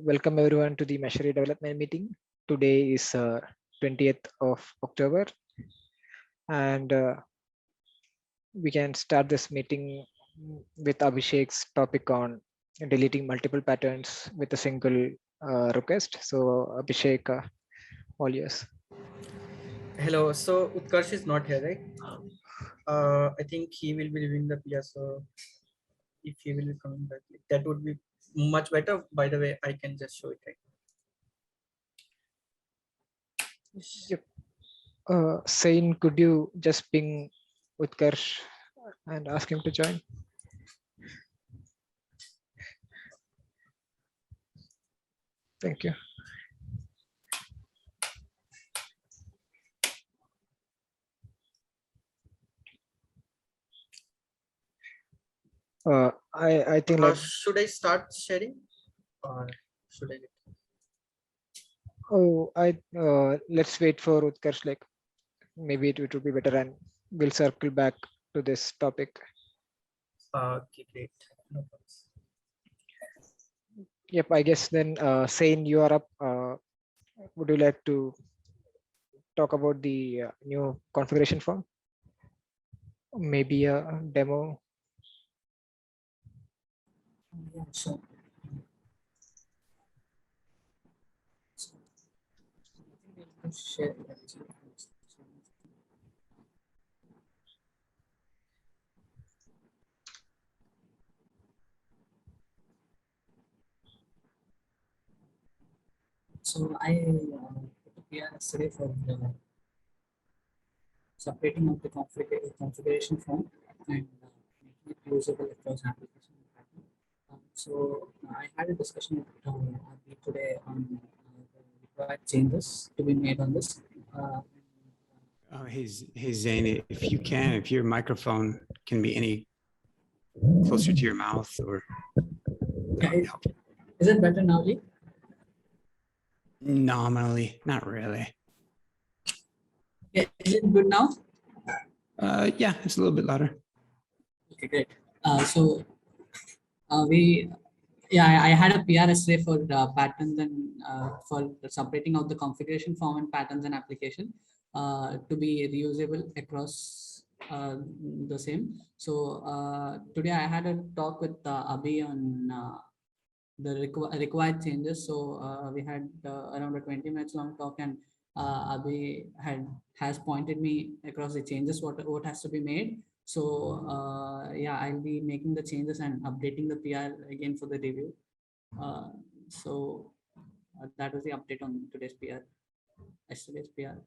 welcome everyone to the Meshery development meeting. Today is 20th of October, and we can start this meeting with Abhishek's topic on deleting multiple patterns with a single request. So Abhishek, all yours. Hello. So Utkarsh is not here, right? I think he will be leaving the PR. So if he will be coming back, that would be much better. By the way, I can just show it right. Yep. Sain, could you just ping Utkarsh and ask him to join? Thank you. I think like should I start sharing or should I? let's wait for Utkarsh. Like maybe it would be better, and we'll circle back to this topic. Okay, great. No problems. Yep, I guess then Sain, you are up. Would you like to talk about the new configuration form? Maybe a demo. Yeah, sure. Share. So I put a PR yesterday for separating out the configuration form and making it usable across application. So I had a discussion with Abhi today on the required changes to be made on this. Hey Zane, if your microphone can be any closer to your mouth, or Yeah, is it better now, Lee? nominally, not really. Yeah, is it good now? Yeah, it's a little bit louder. Okay, great. I had a PR yesterday for patterns and for separating out the configuration form and patterns and application to be reusable across the same. So today I had a talk with Abhi on the required changes. So we had around a 20 minutes long talk, and Abhi has pointed me across the changes what has to be made. So yeah, I'll be making the changes and updating the PR again for the review. So that was the update on today's PR, yesterday's PR.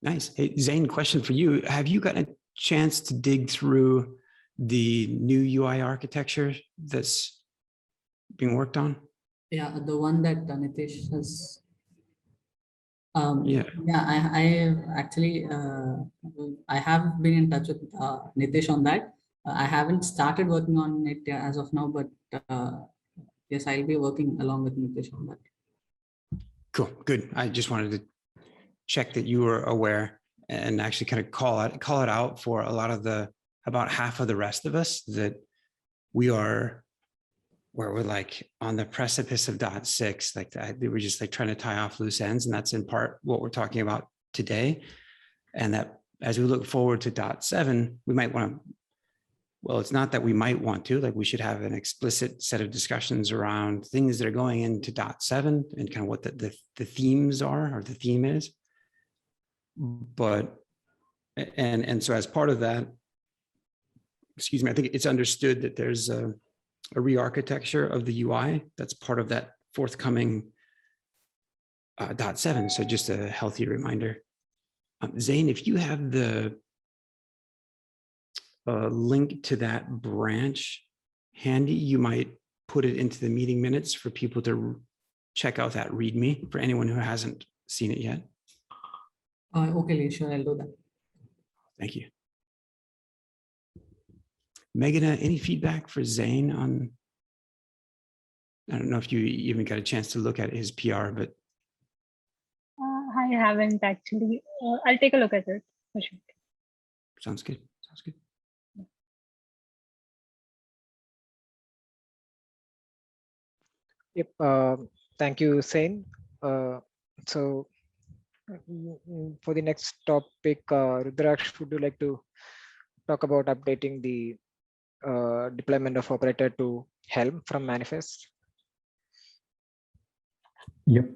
Nice. Hey, Zane, question for you. Have you gotten a chance to dig through the new UI architecture that's being worked on? Yeah, the one that Nitish has. Yeah, I actually I have been in touch with Nitish on that. I haven't started working on it as of now, but yes, I'll be working along with Nitish on that. cool, good. I just wanted to check that you were aware and actually kind of call it out for a lot of about half of the rest of us, that we're like on the precipice of .6, like that. We're just like trying to tie off loose ends, and that's in part what we're talking about today. And that as we look forward to .7, we might want to, well, it's not that we might want to, like we should have an explicit set of discussions around things that are going into .7 and kind of what the themes are, or the theme is. But, and so as part of that, excuse me, I think it's understood that there's a re-architecture of the UI that's part of that forthcoming .7. So just a healthy reminder. Zane, if you have the link to that branch handy, you might put it into the meeting minutes for people to check out that README for anyone who hasn't seen it yet. Okay, sure, I'll do that. Thank you. Meghana, any feedback for Zane on, I don't know if you even got a chance to look at his PR, but. I haven't actually. I'll take a look at it for sure. Sounds good. Sounds good. Yep. Thank you, Sain. So for the next topic, Rudraksh, would you like to talk about updating the deployment of operator to Helm from manifest? Yep.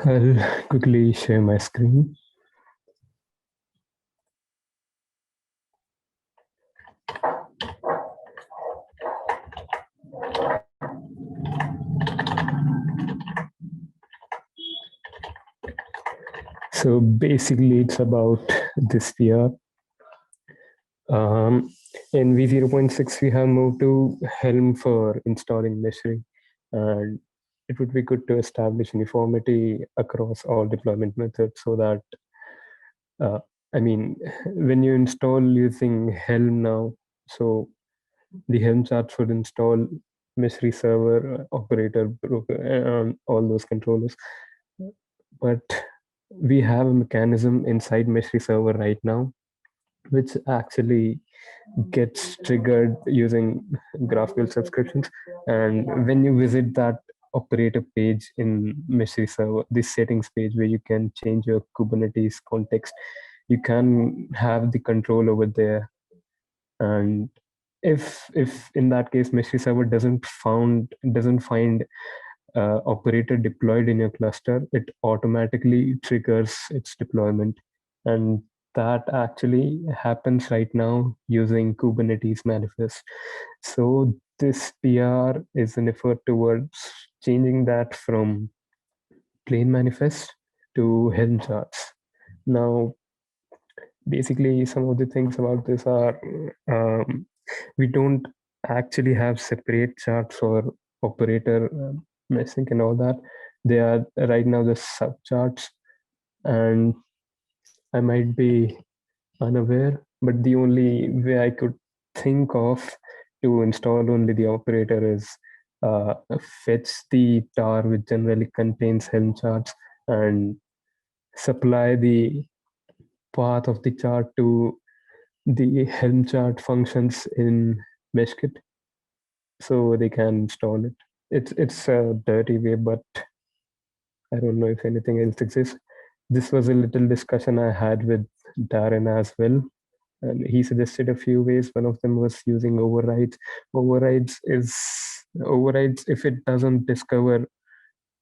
I'll quickly share my screen. So basically, it's about this PR. In v0.6, we have moved to Helm for installing Meshery, and it would be good to establish uniformity across all deployment methods so that, I mean, when you install using Helm now, so the Helm charts would install Meshery server, operator, broker, and all those controllers. But we have a mechanism inside Meshery server right now, which actually gets triggered using GraphQL subscriptions. And when you visit that operator page in Meshery server, this settings page where you can change your Kubernetes context, you can have the control over there. And if in that case Meshery server doesn't find operator deployed in your cluster, it automatically triggers its deployment. And that actually happens right now using Kubernetes manifest. So this PR is an effort towards changing that from plain manifest to Helm charts. Now, basically, some of the things about this are we don't actually have separate charts for operator messing and all that. They are right now the subcharts, and I might be unaware, but the only way I could think of to install only the operator is fetch the tar which generally contains Helm charts and supply the path of the chart to the Helm chart functions in Meshkit so they can install it. It's a dirty way, but I don't know if anything else exists. This was a little discussion I had with Darren as well, and he suggested a few ways. One of them was using overrides. Overrides if it doesn't discover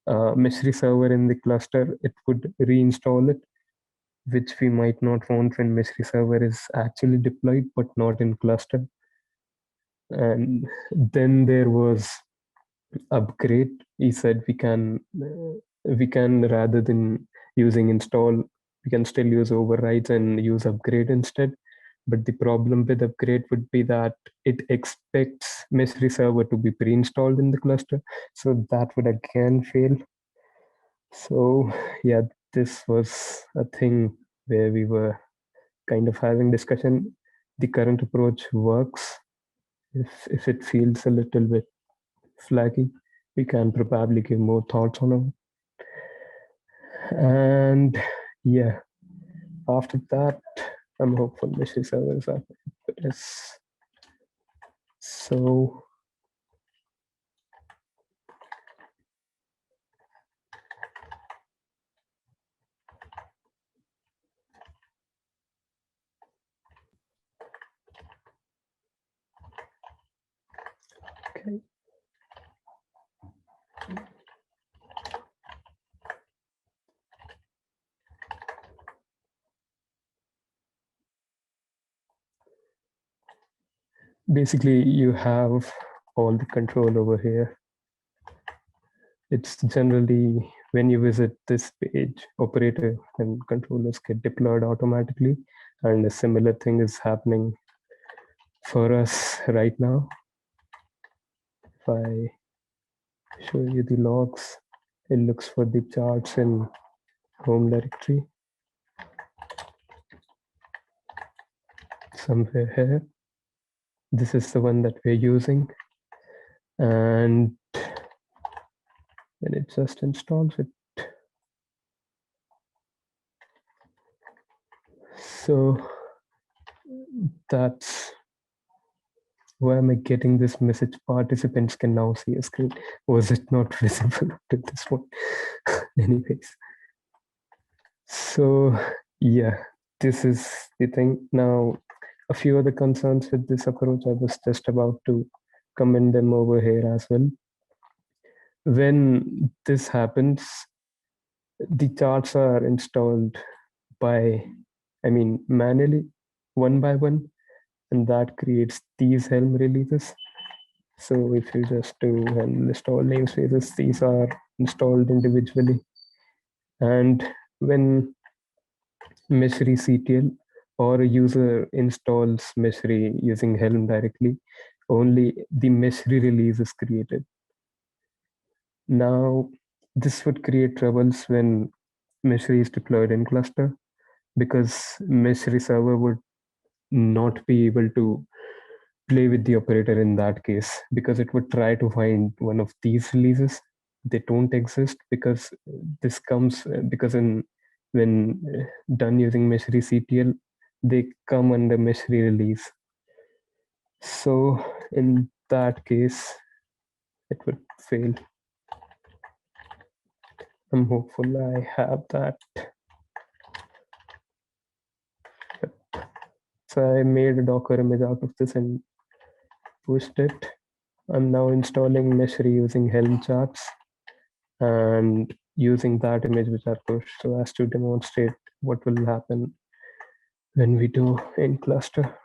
Meshery server in the cluster, it would reinstall it, which we might not want when Meshery server is actually deployed but not in cluster. And then there was upgrade. He said we can rather than using install, we can still use overrides and use upgrade instead. But the problem with upgrade would be that it expects Meshery server to be pre-installed in the cluster, so that would again fail. So yeah, this was a thing where we were kind of having discussion. The current approach works. If it feels a little bit flaggy, we can probably give more thoughts on it. And yeah, after that, I'm hopeful Meshery servers are yes. So okay. Basically, you have all the control over here. It's generally when you visit this page, operator and controllers get deployed automatically. And a similar thing is happening for us right now. If I show you the logs, it looks for the charts in home directory. Somewhere here. This is the one that we're using. And then it just installs it. So that's why am I getting this message? Participants can now see a screen. Was it not visible up to this point? Anyways, so yeah, this is the thing. Now, a few other concerns with this approach, I was just about to comment them over here as well. When this happens, the charts are installed manually, one by one, and that creates these Helm releases. So if you just do Helm install namespaces, these are installed individually. And when Meshery CTL or a user installs Meshery using Helm directly, only the Meshery release is created. Now, this would create troubles when Meshery is deployed in cluster, because Meshery server would not be able to play with the operator in that case, because it would try to find one of these releases. They don't exist because this comes because when done using Meshery CTL, they come under Meshery release. So in that case, it would fail. I'm hopeful I have that. So I made a Docker image out of this and pushed it. I'm now installing Meshery using Helm charts and using that image which I pushed so as to demonstrate what will happen when we do in cluster.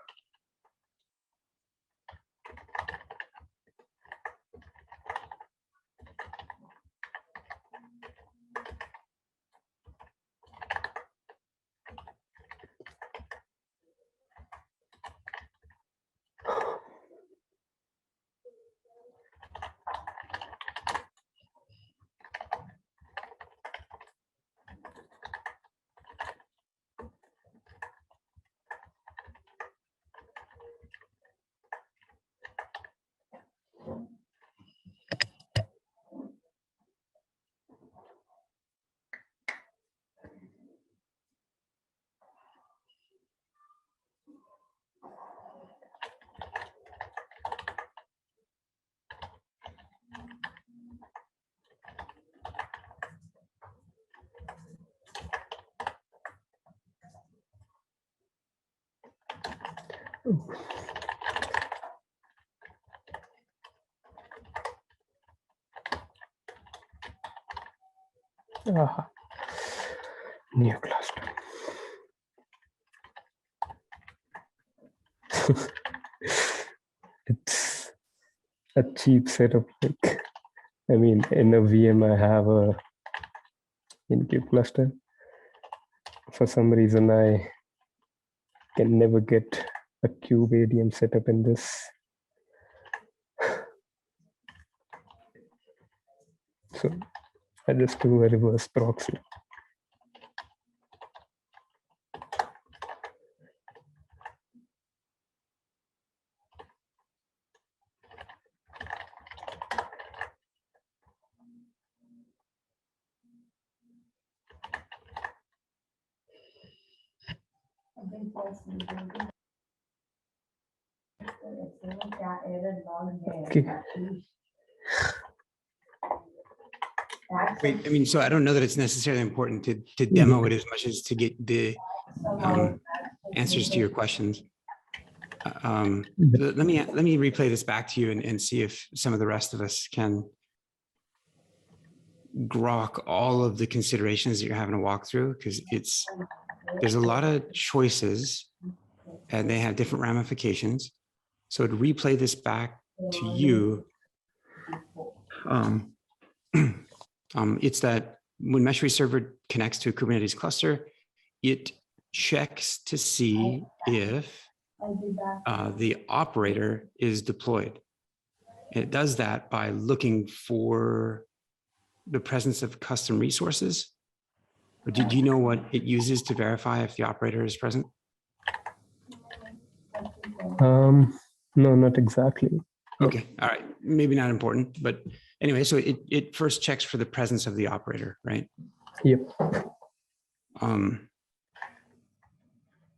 Ah, new cluster. It's a cheap setup. Like, I mean, in a VM, I have a Incube cluster. For some reason, I can never get a Cube ADM setup in this. So I just do a reverse proxy. Okay. Wait, I mean, so I don't know that it's necessarily important to demo it as much as to get the answers to your questions. Let me replay this back to you and see if some of the rest of us can grok all of the considerations that you're having to walk through, because there's a lot of choices and they have different ramifications. So to replay this back to you, it's that when Meshery server connects to a Kubernetes cluster, it checks to see if the operator is deployed. And it does that by looking for the presence of custom resources. Or do you know what it uses to verify if the operator is present? No, not exactly. Okay, all right, maybe not important, but anyway, so it first checks for the presence of the operator, right? Yep.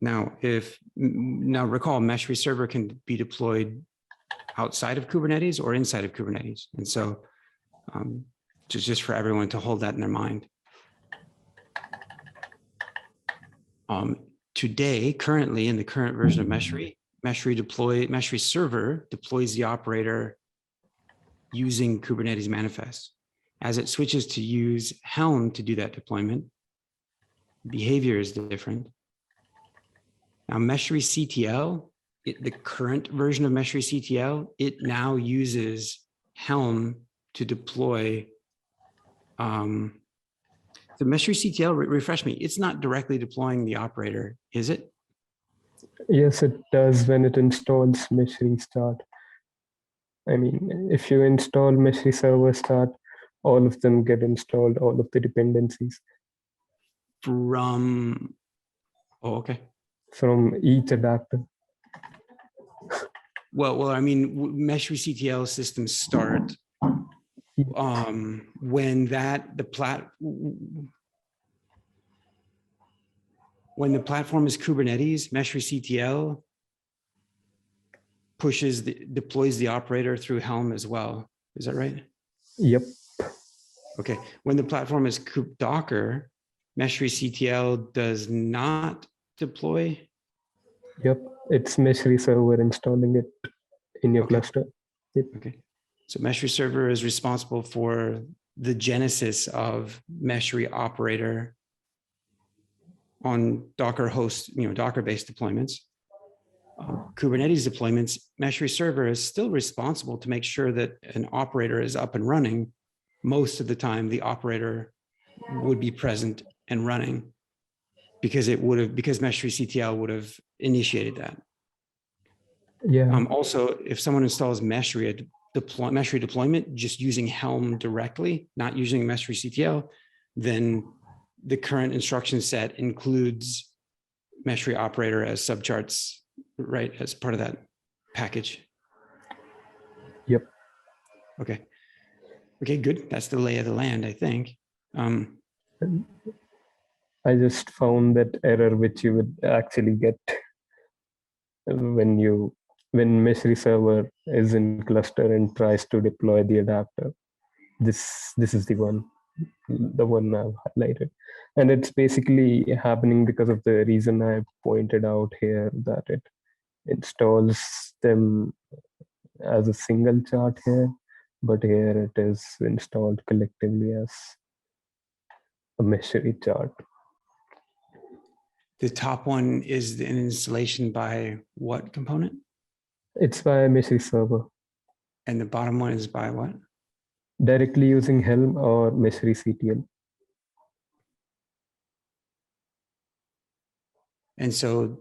Now recall, Meshery server can be deployed outside of Kubernetes or inside of Kubernetes. And so just for everyone to hold that in their mind. Today, currently in the current version of Meshery, Meshery server deploys the operator using Kubernetes manifest. As it switches to use Helm to do that deployment, behavior is different. Now, Meshery CTL, the current version of Meshery CTL, it now uses Helm to deploy. The Meshery CTL, refresh me, it's not directly deploying the operator, is it? Yes, it does when it installs Meshery start. I mean, if you install Meshery server start, all of them get installed, all of the dependencies. From, oh, okay. From each adapter. Well, I mean, Meshery CTL systems start when when the platform is Kubernetes, Meshery CTL deploys the operator through Helm as well. Is that right? Yep. Okay. When the platform is Docker, Meshery CTL does not deploy. Yep. It's Meshery server installing it in your cluster. Yep. Okay. So Meshery server is responsible for the genesis of Meshery operator on Docker host, Docker-based deployments. Kubernetes deployments, Meshery server is still responsible to make sure that an operator is up and running. Most of the time, the operator would be present and running because Meshery CTL would have initiated that. Yeah. Also, if someone installs Meshery deployment just using Helm directly, not using Meshery CTL, then the current instruction set includes Meshery operator as subcharts, right, as part of that package. Yep. Okay. Okay, good. That's the lay of the land, I think. I just found that error which you would actually get when Meshery server is in cluster and tries to deploy the adapter. This is the one I've highlighted. And it's basically happening because of the reason I pointed out here, that it installs them as a single chart here, but here it is installed collectively as a Meshery chart. The top one is an installation by what component? It's by Meshery server. And the bottom one is by what? Directly using Helm or Meshery CTL. And so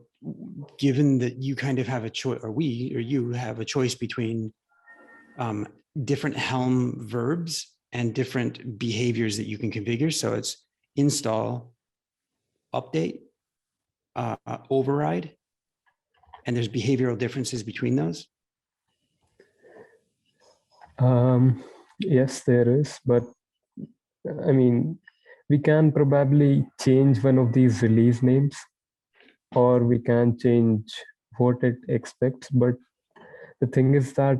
given that you kind of have a choice, or you have a choice between different Helm verbs and different behaviors that you can configure. So it's install, update, override, and there's behavioral differences between those. Yes, there is, but I mean, we can probably change one of these release names, or we can change what it expects. But the thing is that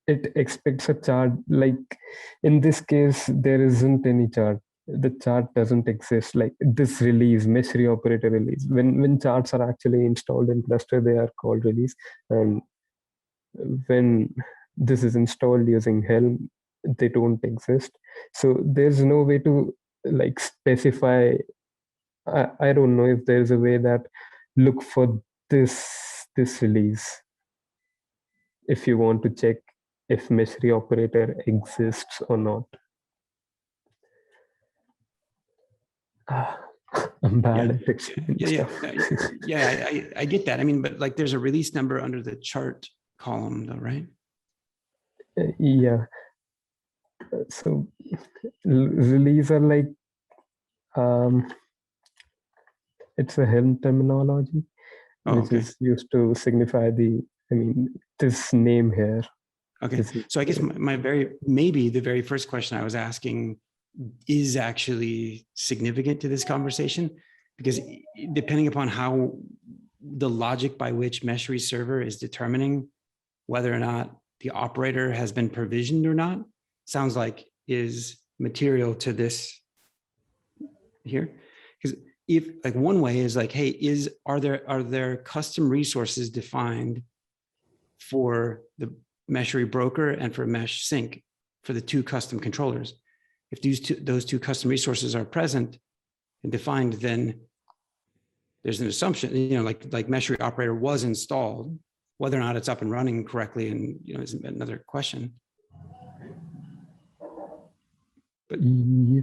it expects a chart. Like in this case, there isn't any chart. The chart doesn't exist. Like this release, Meshery operator release. When charts are actually installed in cluster, they are called release. And when this is installed using Helm, they don't exist. So there's no way to like specify. I don't know if there's a way that look for this release if you want to check if Meshery operator exists or not. I'm bad at explaining stuff. I get that. I mean, but like there's a release number under the chart column though, right? Yeah. So release are like, it's a Helm terminology, which is used to signify this name here. Okay, so I guess maybe the very first question I was asking is actually significant to this conversation, because depending upon how the logic by which Meshery server is determining whether or not the operator has been provisioned or not, sounds like is material to this here. Because if like one way is like, hey, are there custom resources defined for the Meshery broker and for Mesh Sync for the two custom controllers? If those two custom resources are present and defined, then there's an assumption, like Meshery operator was installed. Whether or not it's up and running correctly, and is another question. Yeah.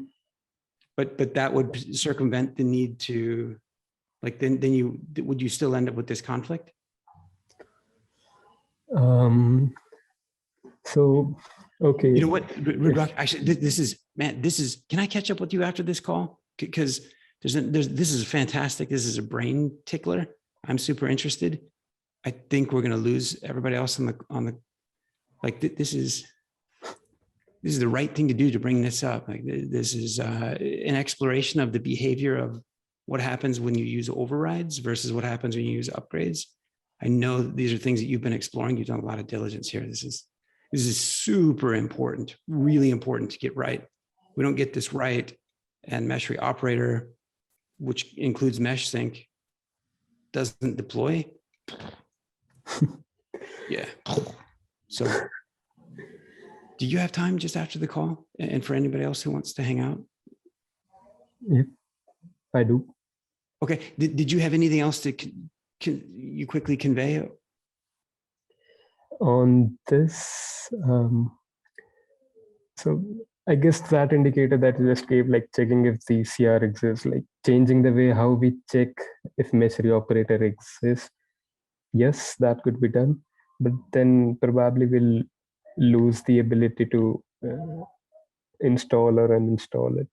But that would circumvent the need to, like, then would you still end up with this conflict? So, okay. You know what, Rudrak, actually, this is, can I catch up with you after this call? Because this is fantastic. This is a brain tickler. I'm super interested. I think we're going to lose everybody else on the, like, this is the right thing to do to bring this up. Like, this is an exploration of the behavior of what happens when you use overrides versus what happens when you use upgrades. I know these are things that you've been exploring. You've done a lot of diligence here. This is super important, really important to get right. We don't get this right, and Meshery operator, which includes Mesh Sync, doesn't deploy. Yeah. So do you have time just after the call? And for anybody else who wants to hang out? Yeah, I do. Okay. Did you have anything else to you quickly convey? On this, so I guess that indicator that you just gave, like checking if the CR exists, like changing the way how we check if Meshery operator exists. Yes, that could be done, but then probably we'll lose the ability to install or uninstall it.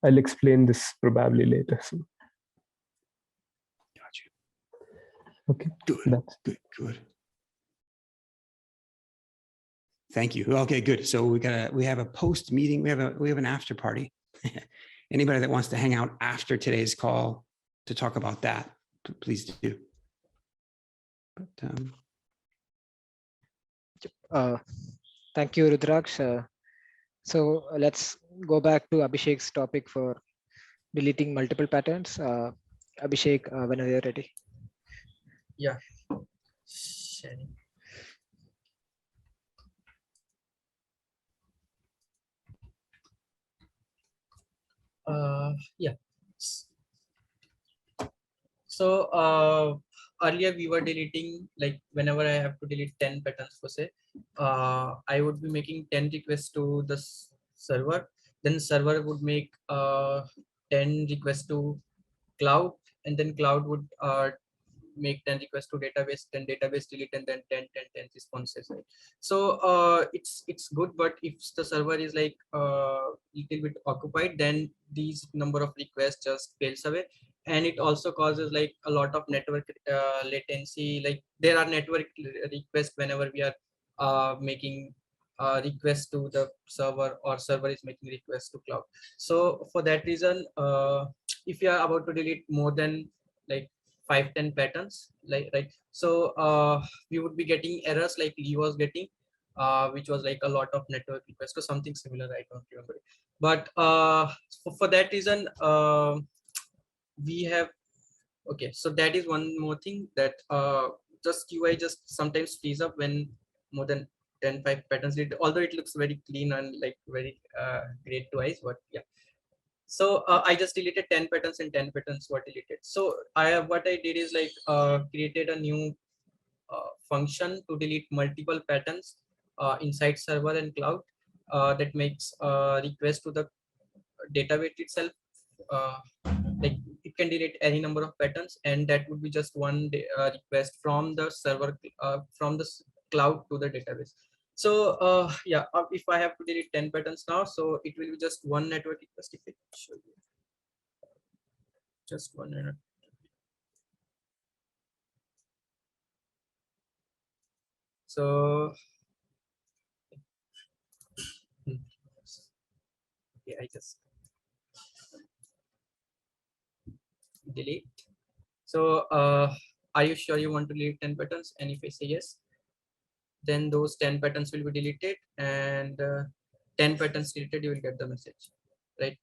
I'll explain this probably later. So. Got you. Okay. Good. Thank you. Okay, good. So we have a post meeting. We have an after party. Anybody that wants to hang out after today's call to talk about that, please do. But Thank you, Rudraksh. So let's go back to Abhishek's topic for deleting multiple patterns. Abhishek, whenever you're ready. Yeah. Sharing. Yeah. So earlier we were deleting, like whenever I have to delete 10 patterns for say, I would be making 10 requests to the server. Then server would make 10 requests to cloud, and then cloud would make 10 requests to database, then database delete, and then 10 responses, right? So it's good, but if the server is like little bit occupied, then these number of requests just fails away, and it also causes like a lot of network latency. Like there are network requests whenever we are making requests to the server, or server is making requests to cloud. So for that reason, if you are about to delete more than like 5-10 patterns, like right, so we would be getting errors like Lee was getting, which was like a lot of network requests or something similar. I don't remember, but for that reason, we have, okay, so that is one more thing, that just UI just sometimes frees up when more than 10-5 patterns did, although it looks very clean and like very great to eyes, but yeah. So I just deleted 10 patterns, and 10 patterns were deleted. So what I did is like created a new function to delete multiple patterns inside server and cloud, that makes request to the database itself. uh, like it can delete any number of patterns, and that would be just one request from the server, from the cloud to the database. So yeah, if I have to delete 10 patterns now, so it will be just one network request. If I show you just 1 minute. So okay, I just delete. So are you sure you want to delete 10 patterns? And if I say yes, then those 10 patterns will be deleted, and 10 patterns deleted, you will get the message, right?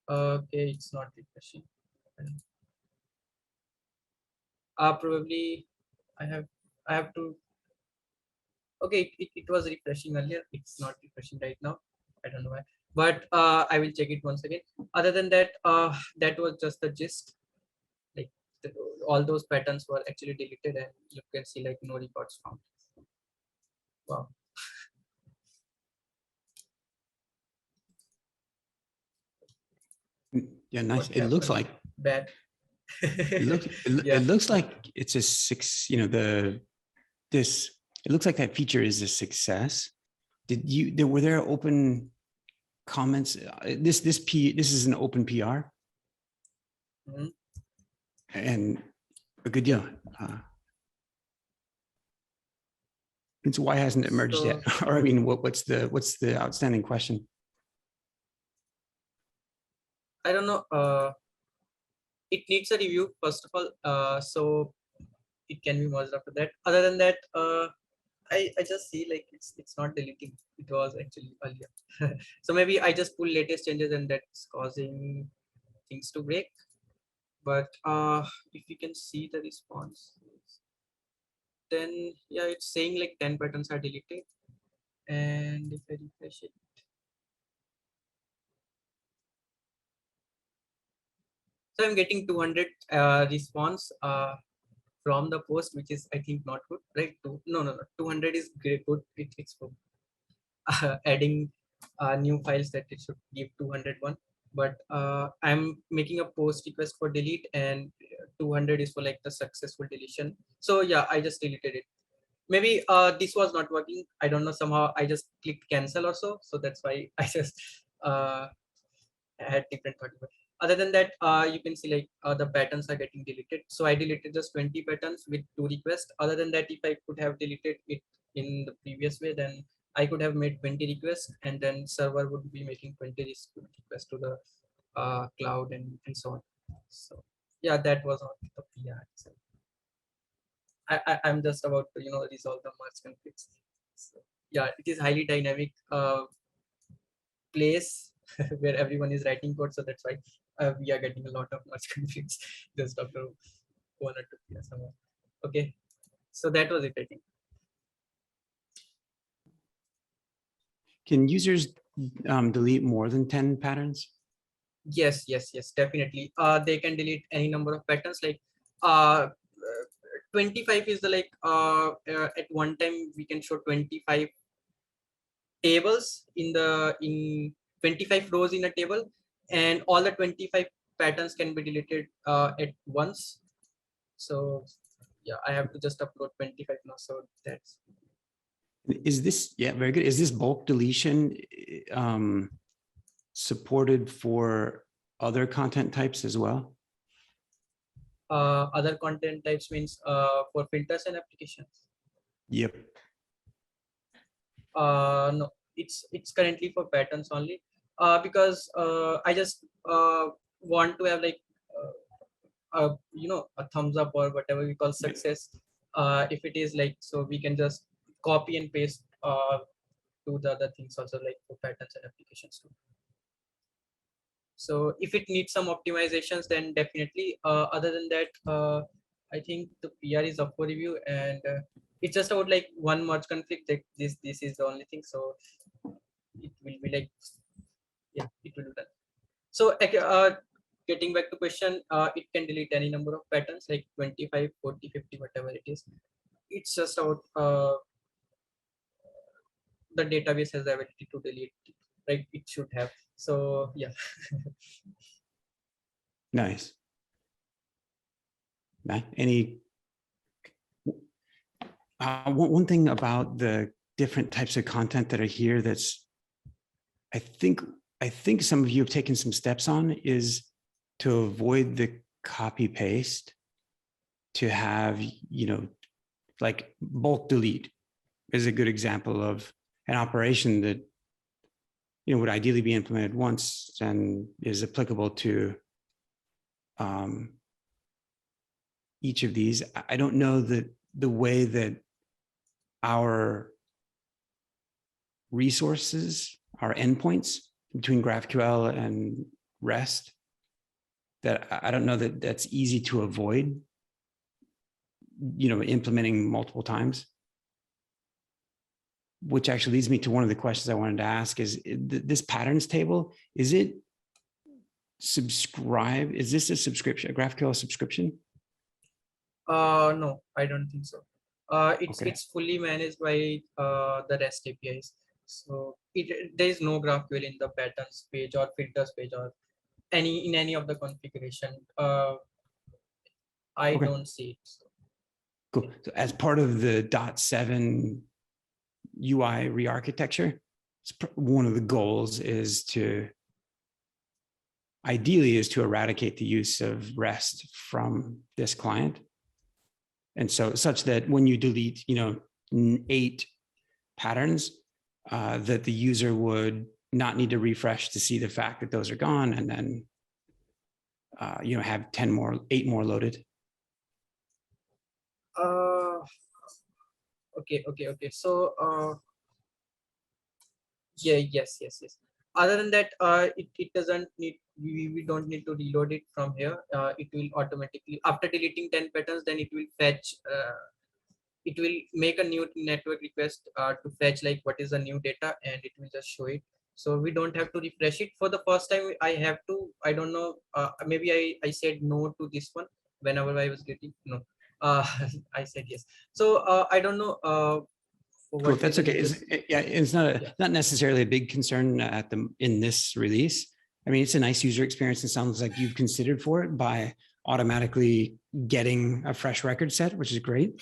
Okay, it's not refreshing. Probably I have to. Okay, it was refreshing earlier. It's not refreshing right now. I don't know why, but I will check it once again. Other than that, that was just the gist. Like all those patterns were actually deleted, and you can see like no records found. Wow. Yeah, nice. What It looks happened? like Bad. it looks like it's a six, you know, this it looks like that feature is a success. Were there open comments? This is an open PR. Mhm. And a good deal. And so why hasn't it merged yet? Or I mean, what's the outstanding question? I don't know. It needs a review first of all, so it can be merged after that. Other than that, I just see like it's not deleting. It was actually earlier. So maybe I just pull latest changes and that's causing things to break. But if you can see the response, then yeah, it's saying like 10 patterns are deleted. And if I refresh it, so I'm getting 200 response from the post, which is I think not good, right? No, 200 is great, good. It's for adding new files that it should give 201, but I'm making a post request for delete, and 200 is for like the successful deletion. So yeah, I just deleted it. Maybe this was not working, I don't know, somehow I just clicked cancel or so that's why I just uh, had different thought. Other than that, you can see like the patterns are getting deleted. So I deleted just 20 patterns with 2 requests. Other than that, if I could have deleted it in the previous way, then I could have made 20 requests, and then server would be making 20 requests to the cloud and so on. So yeah, that was on the PR. So I'm just about to resolve the merge conflicts. So yeah, it is highly dynamic place where everyone is writing code, so that's why we are getting a lot of merge conflicts just after 1 or 2 years. Okay, so that was it, I think. Can users delete more than 10 patterns? Yes, definitely. They can delete any number of patterns. Like uh, 25 is the like at one time we can show 25 tables in 25 rows in a table, and all the 25 patterns can be deleted at once. So yeah, I have to just upload 25 now, so that's Is this, yeah, very good. Is this bulk deletion supported for other content types as well? other content types means for filters and applications. Yep. No, it's currently for patterns only, because I just want to have like a thumbs up or whatever we call success. If it is like, so we can just copy and paste to the other things also, like for patterns and applications too. So if it needs some optimizations, then definitely. Other than that, I think the PR is up for review, and it's just about like one merge conflict. Like this is the only thing. So it will be like, yeah, it will be done. So getting back to question, it can delete any number of patterns like 25, 40, 50, whatever it is. It's just about the database has the ability to delete, right? It should have. So yeah. Nice. Any one thing about the different types of content that are here that's I think some of you have taken some steps on is to avoid the copy paste, to have, like bulk delete is a good example of an operation that would ideally be implemented once and is applicable to each of these. I don't know that the way that our resources, our endpoints between GraphQL and REST that I don't know that that's easy to avoid, implementing multiple times. Which actually leads me to one of the questions I wanted to ask is this patterns table, is it subscribe? Is this a subscription, a GraphQL subscription? No, I don't think so. It's fully managed by the REST APIs. So there is no GraphQL in the patterns page or filters page or in any of the configuration. I don't see it. So. Cool. So as part of the .7 UI re-architecture, one of the goals is ideally to eradicate the use of REST from this client. And so such that when you delete, 8 patterns, that the user would not need to refresh to see the fact that those are gone, and then, have 8 more loaded. Okay. So, yeah, yes. Other than that, it doesn't need, we don't need to reload it from here. It will automatically, after deleting 10 patterns, then it will fetch, it will make a new network request to fetch like what is the new data, and it will just show it. So we don't have to refresh it. For the first time, I don't know, maybe I said no to this one whenever I was getting, no. I said yes. So I don't know. Cool, that's okay. It's not necessarily a big concern in this release. I mean, it's a nice user experience. It sounds like you've considered for it by automatically getting a fresh record set, which is great.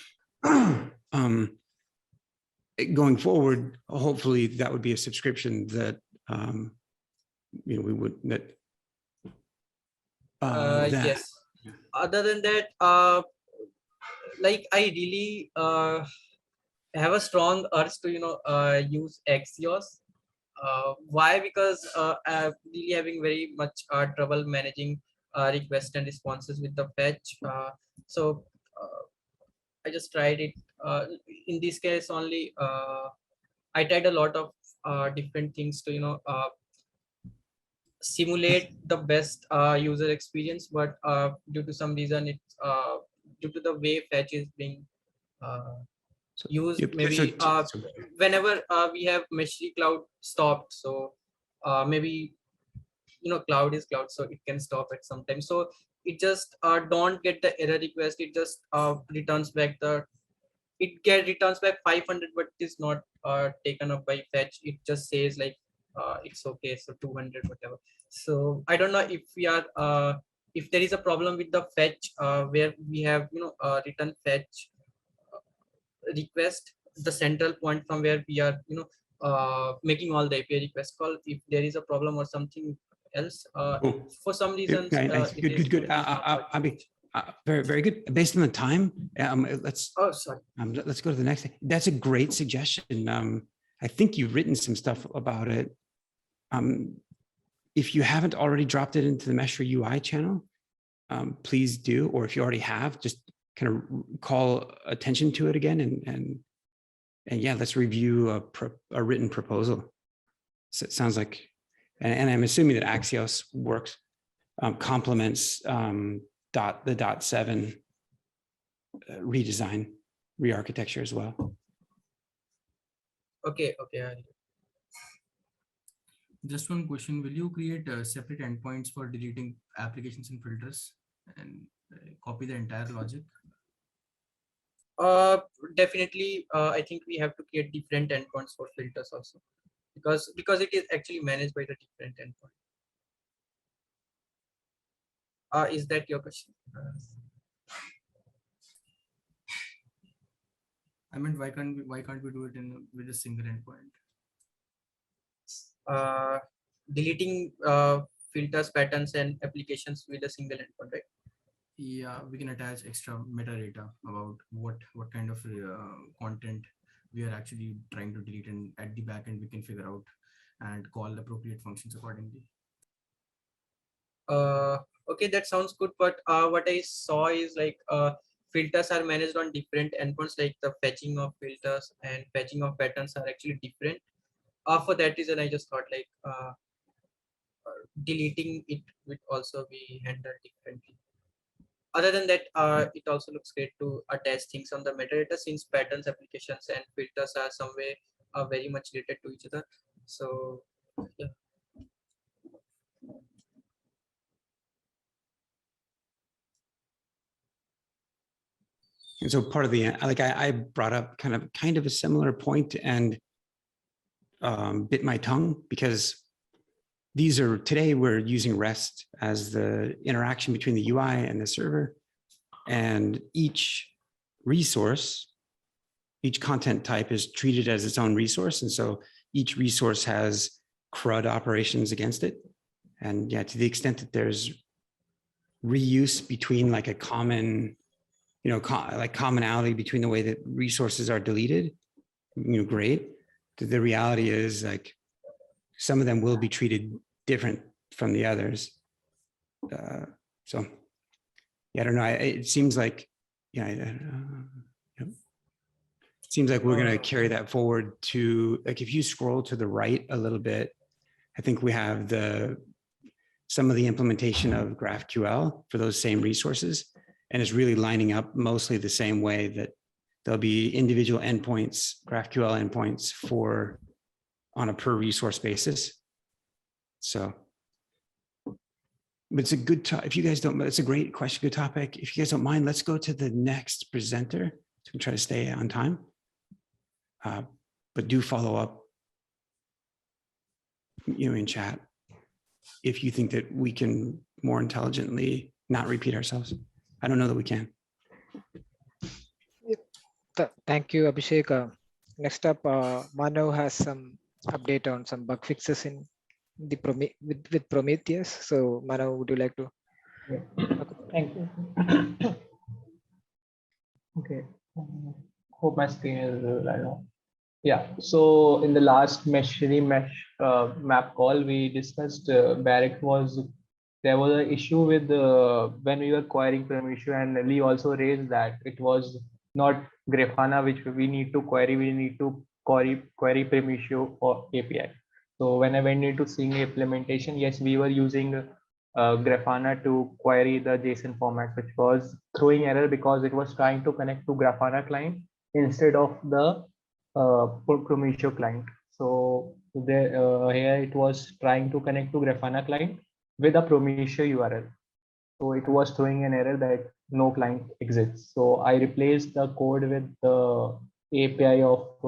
Going forward, hopefully that would be a subscription that we would yes. Other than that, like I really have a strong urge to use Axios. Why? Because I'm really having very much trouble managing requests and responses with the fetch. So I just tried it. In this case only, I tried a lot of different things to simulate the best user experience, but due to some reason, it's due to the way fetch is being used. Maybe whenever we have Meshery cloud stopped, so maybe cloud is cloud, so it can stop at some time. So it just don't get the error request. It just returns back returns back 500, but it is not taken up by fetch. It just says like it's okay, so 200 whatever. So I don't know if we are if there is a problem with the fetch where we have return fetch request, the central point from where we are making all the API request call. If there is a problem or something else, for some reasons, good. Very, very good. Based on the time, let's let's go to the next thing. That's a great suggestion. I think you've written some stuff about it. If you haven't already dropped it into the Meshery UI channel, please do. Or if you already have, just kind of call attention to it again, and yeah, let's review a written proposal. So it sounds like, and I'm assuming that Axios works, complements the .7 redesign, re-architecture as well. Okay. Just one question: will you create separate endpoints for deleting applications and filters, and copy the entire logic? Definitely. I think we have to create different endpoints for filters also, because it is actually managed by the different endpoint. Is that your question? I mean, why can't we do it with a single endpoint? Deleting filters, patterns, and applications with a single endpoint, right? Yeah, we can attach extra metadata about what kind of content we are actually trying to delete, and at the back end we can figure out and call appropriate functions accordingly. Okay, that sounds good, but what I saw is like filters are managed on different endpoints, like the fetching of filters and fetching of patterns are actually different. For that reason, I just thought like deleting it would also be handled differently. Other than that, it also looks great to attach things on the metadata, since patterns, applications, and filters are some way very much related to each other. So yeah. And so part of the, like I brought up kind of a similar point and bit my tongue, because today we're using REST as the interaction between the UI and the server, and each resource, each content type is treated as its own resource. And so each resource has CRUD operations against it. And yeah, to the extent that there's reuse between like a common, like commonality between the way that resources are deleted, great. The reality is like some of them will be treated different from the others. So yeah, I don't know. It seems like, yeah, it seems like we're going to carry that forward to, like, if you scroll to the right a little bit, I think we have some of the implementation of GraphQL for those same resources. And it's really lining up mostly the same way that there'll be individual endpoints, GraphQL endpoints on a per resource basis. So, but it's a good topic. If you guys don't, it's a great question, good topic. If you guys don't mind, let's go to the next presenter. So we try to stay on time. But do follow up, in chat, if you think that we can more intelligently not repeat ourselves. I don't know that we can. Thank you, Abhishek. Next up, Manav has some update on some bug fixes in the with Prometheus. So Manav, would you like to? Thank you. Okay. Hope my screen is right now. Yeah. So in the last Meshery map call, we discussed there was an issue with when we were querying Prometheus, and Lee also raised that it was not Grafana which we need to query. We need to query Prometheus for API. So when I went into seeing implementation, yes, we were using Grafana to query the JSON format, which was throwing error because it was trying to connect to Grafana client instead of the Prometheus client. So here it was trying to connect to Grafana client with a Prometheus URL. So it was throwing an error that no client exists. So I replaced the code with the API of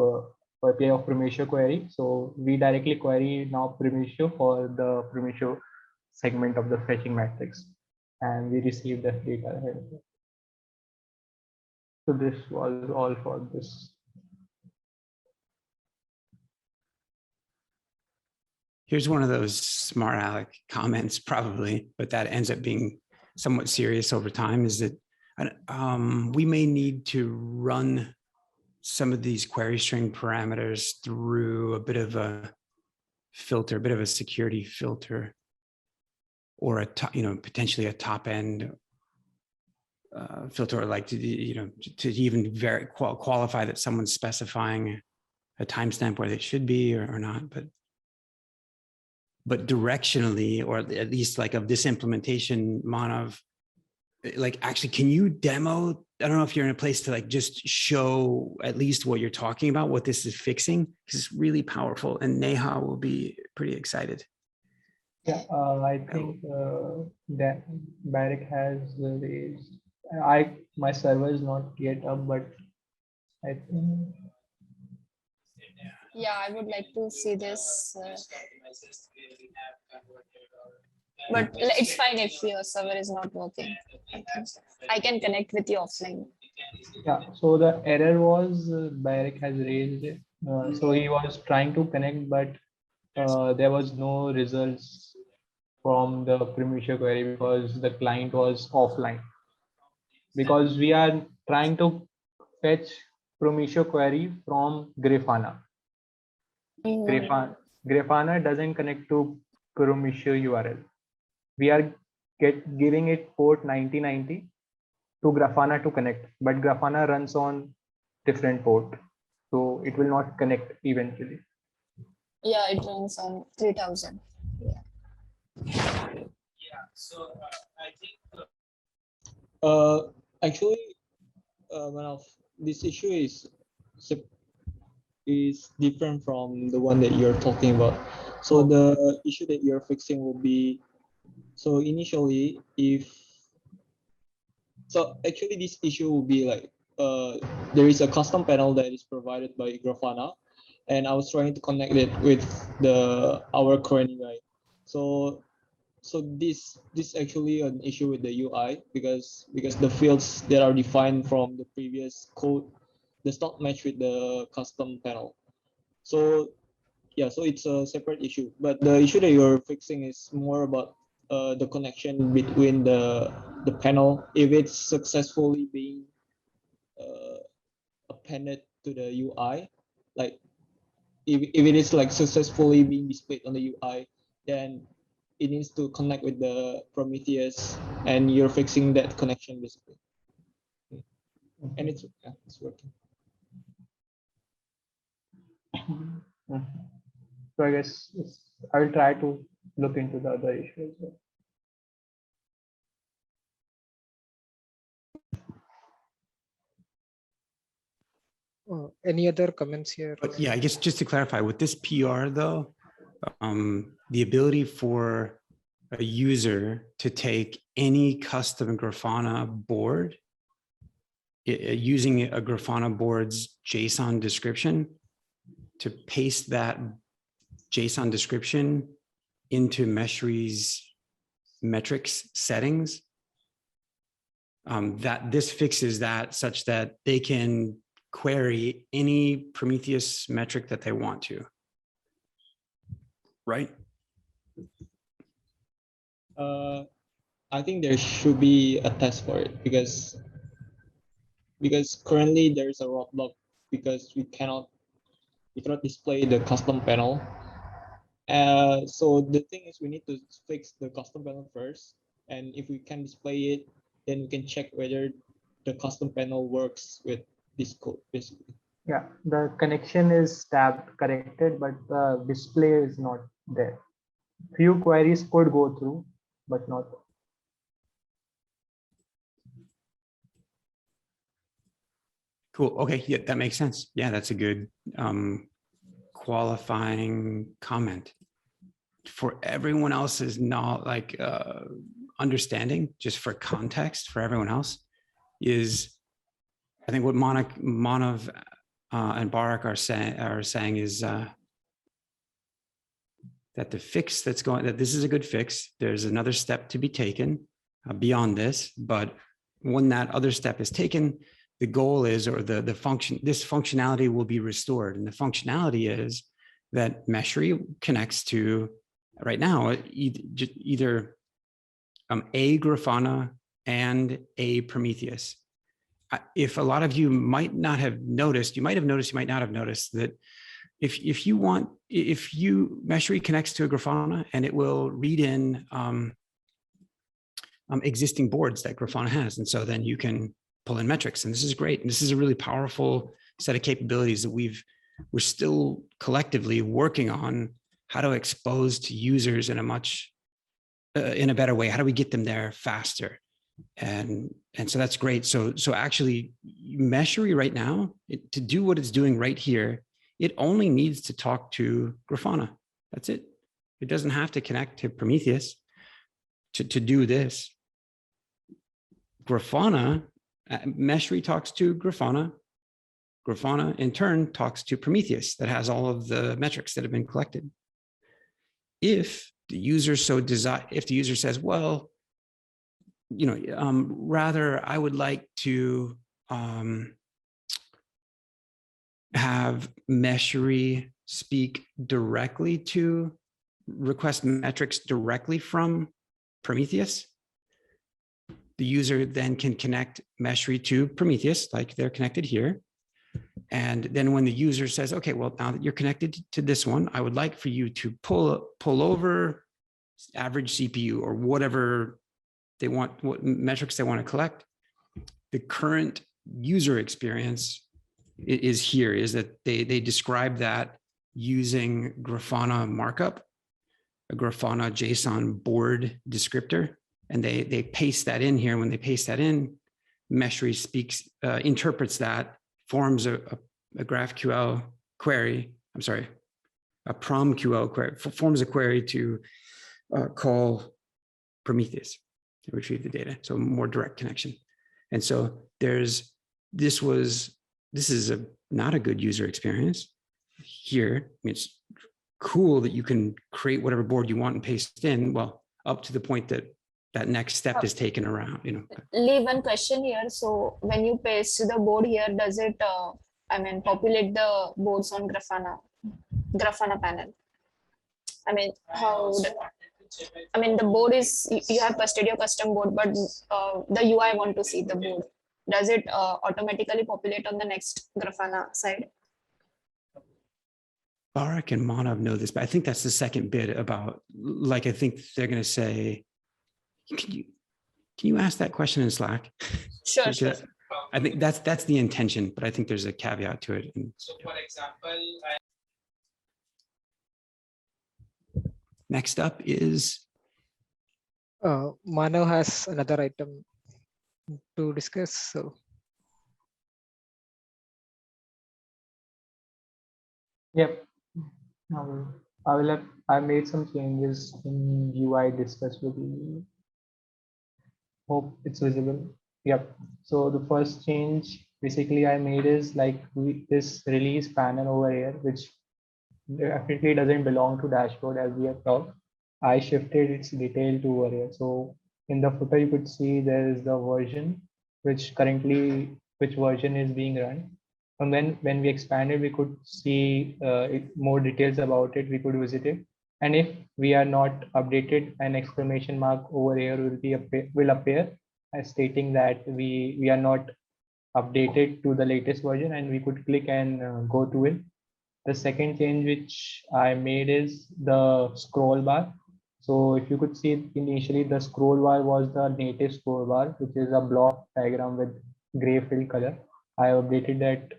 Prometheus query. So we directly query now Prometheus for the Prometheus segment of the fetching matrix, and we receive the data. So this was all for this. Here's one of those smart aleck comments, probably, but that ends up being somewhat serious over time, is that we may need to run some of these query string parameters through a bit of a filter, a bit of a security filter, or potentially a top end filter, like to even qualify that someone's specifying a timestamp where they should be or not, but directionally, or at least like of this implementation, Manav, like actually, can you demo? I don't know if you're in a place to like just show at least what you're talking about, what this is fixing, because it's really powerful, and Neha will be pretty excited. Yeah, I think that Barrick has raised. My server is not yet up, but I think. Yeah, I would like to see this. But it's fine if your server is not working. I can connect with you offline. Yeah, so the error was Barrick has raised it. So he was trying to connect, but there was no results from the Prometheus query because the client was offline. Because we are trying to fetch Prometheus query from Grafana. Grafana doesn't connect to Prometheus URL. We are giving it port 9090 to Grafana to connect, but Grafana runs on different port, so it will not connect eventually. Yeah, it runs on 3000. Yeah. Actually, one of this issue is different from the one that you're talking about. So the issue that you're fixing will be, so initially, actually this issue will be like, there is a custom panel that is provided by Grafana, and I was trying to connect it with our current UI. So this actually an issue with the UI because the fields that are defined from the previous code does not match with the custom panel. So yeah, so it's a separate issue. But the issue that you're fixing is more about the connection between the panel if it's successfully being appended to the UI, like if it is like successfully being displayed on the UI, then it needs to connect with the Prometheus, and you're fixing that connection basically. And it's working. So I guess I will try to look into the other issues. Any other comments here? But yeah, I guess just to clarify, with this PR though, the ability for a user to take any custom Grafana board using a Grafana board's JSON description to paste that JSON description into Meshery's metrics settings, that this fixes that such that they can query any Prometheus metric that they want to, right? I think there should be a test for it because currently there is a roadblock because we cannot display the custom panel. So the thing is, we need to fix the custom panel first, and if we can display it, then we can check whether the custom panel works with this code basically. Yeah, the connection is tabbed corrected, but the display is not there. Few queries could go through, but not. Cool. Okay. Yeah, that makes sense. Yeah, that's a good qualifying comment. For everyone else's not like understanding, just for context for everyone else, is I think what Manav and Barak are saying is that the fix that this is a good fix. There's another step to be taken beyond this, but when that other step is taken, the goal is, or this functionality will be restored. And the functionality is that Meshery connects to, right now, either a Grafana and a Prometheus. If a lot of you might not have noticed, you might have noticed, you might not have noticed that if Meshery connects to a Grafana, and it will read in existing boards that Grafana has. And so then you can pull in metrics, and this is great. And this is a really powerful set of capabilities that we're still collectively working on how to expose to users in a better way. How do we get them there faster? And so that's great. So actually Meshery right now, to do what it's doing right here, it only needs to talk to Grafana. That's it. It doesn't have to connect to Prometheus to do this. Grafana, Meshery talks to Grafana. Grafana in turn talks to Prometheus that has all of the metrics that have been collected. If the user says, well, rather I would like to have Meshery speak directly to request metrics directly from Prometheus, the user then can connect Meshery to Prometheus, like they're connected here. And then when the user says, okay, well, now that you're connected to this one, I would like for you to pull over average CPU or whatever they want, what metrics they want to collect. The current user experience is here, is that they describe that using Grafana markup, a Grafana JSON board descriptor, and they paste that in here. When they paste that in, Meshery interprets that, forms a GraphQL query. I'm sorry, a PromQL query, forms a query to call Prometheus and retrieve the data. So more direct connection. And so this is not a good user experience here. I mean, it's cool that you can create whatever board you want and paste in, well, up to the point that that next step is taken around, you know. Leave one question here. So when you paste the board here, does it, populate the boards on Grafana panel? I mean, the board is, you have pasted your custom board, but the UI want to see the board. Does it automatically populate on the next Grafana side? Barak and Manav know this, but I think that's the second bit about, like, I think they're going to say, can you ask that question in Slack? Sure. I think that's the intention, but I think there's a caveat to it. So for example, Next up is Manav has another item to discuss. So Yep. I made some changes in UI discussed with you. Hope it's visible. Yep. So the first change basically I made is like this release panel over here, which definitely doesn't belong to dashboard as we have talked. I shifted its detail to over here. So in the footer, you could see there is the version, which version is being run. And then when we expanded, we could see more details about it. We could visit it. And if we are not updated, an exclamation mark over here will appear as stating that we are not updated to the latest version, and we could click and go to it. The second change which I made is the scroll bar. So if you could see initially, the scroll bar was the native scroll bar, which is a block diagram with gray fill color. I updated that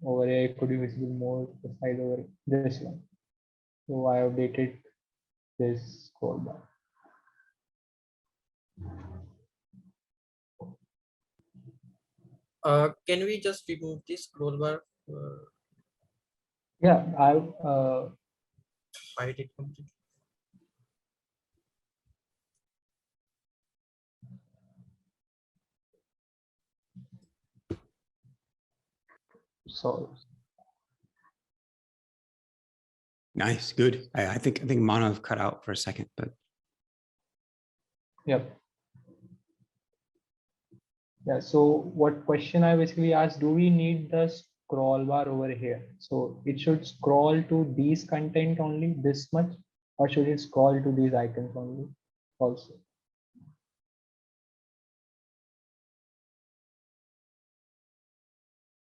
over here. It could be visible more precise over this one. So I updated this scroll bar. Can we just remove this scroll bar? Yeah, Hide it completely. so nice, good. I think Manav cut out for a second, but yep. Yeah, so what question I basically asked, do we need the scroll bar over here? So it should scroll to these content only this much, or should it scroll to these icons only also?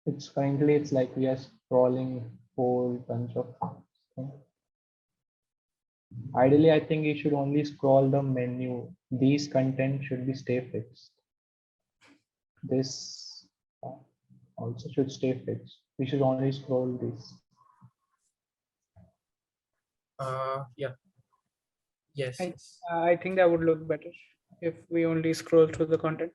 It's like we are scrolling whole bunch of things. Ideally, I think you should only scroll the menu. These content should be stay fixed. This also should stay fixed. We should only scroll this. Yeah. Yes. I think that would look better if we only scroll through the content.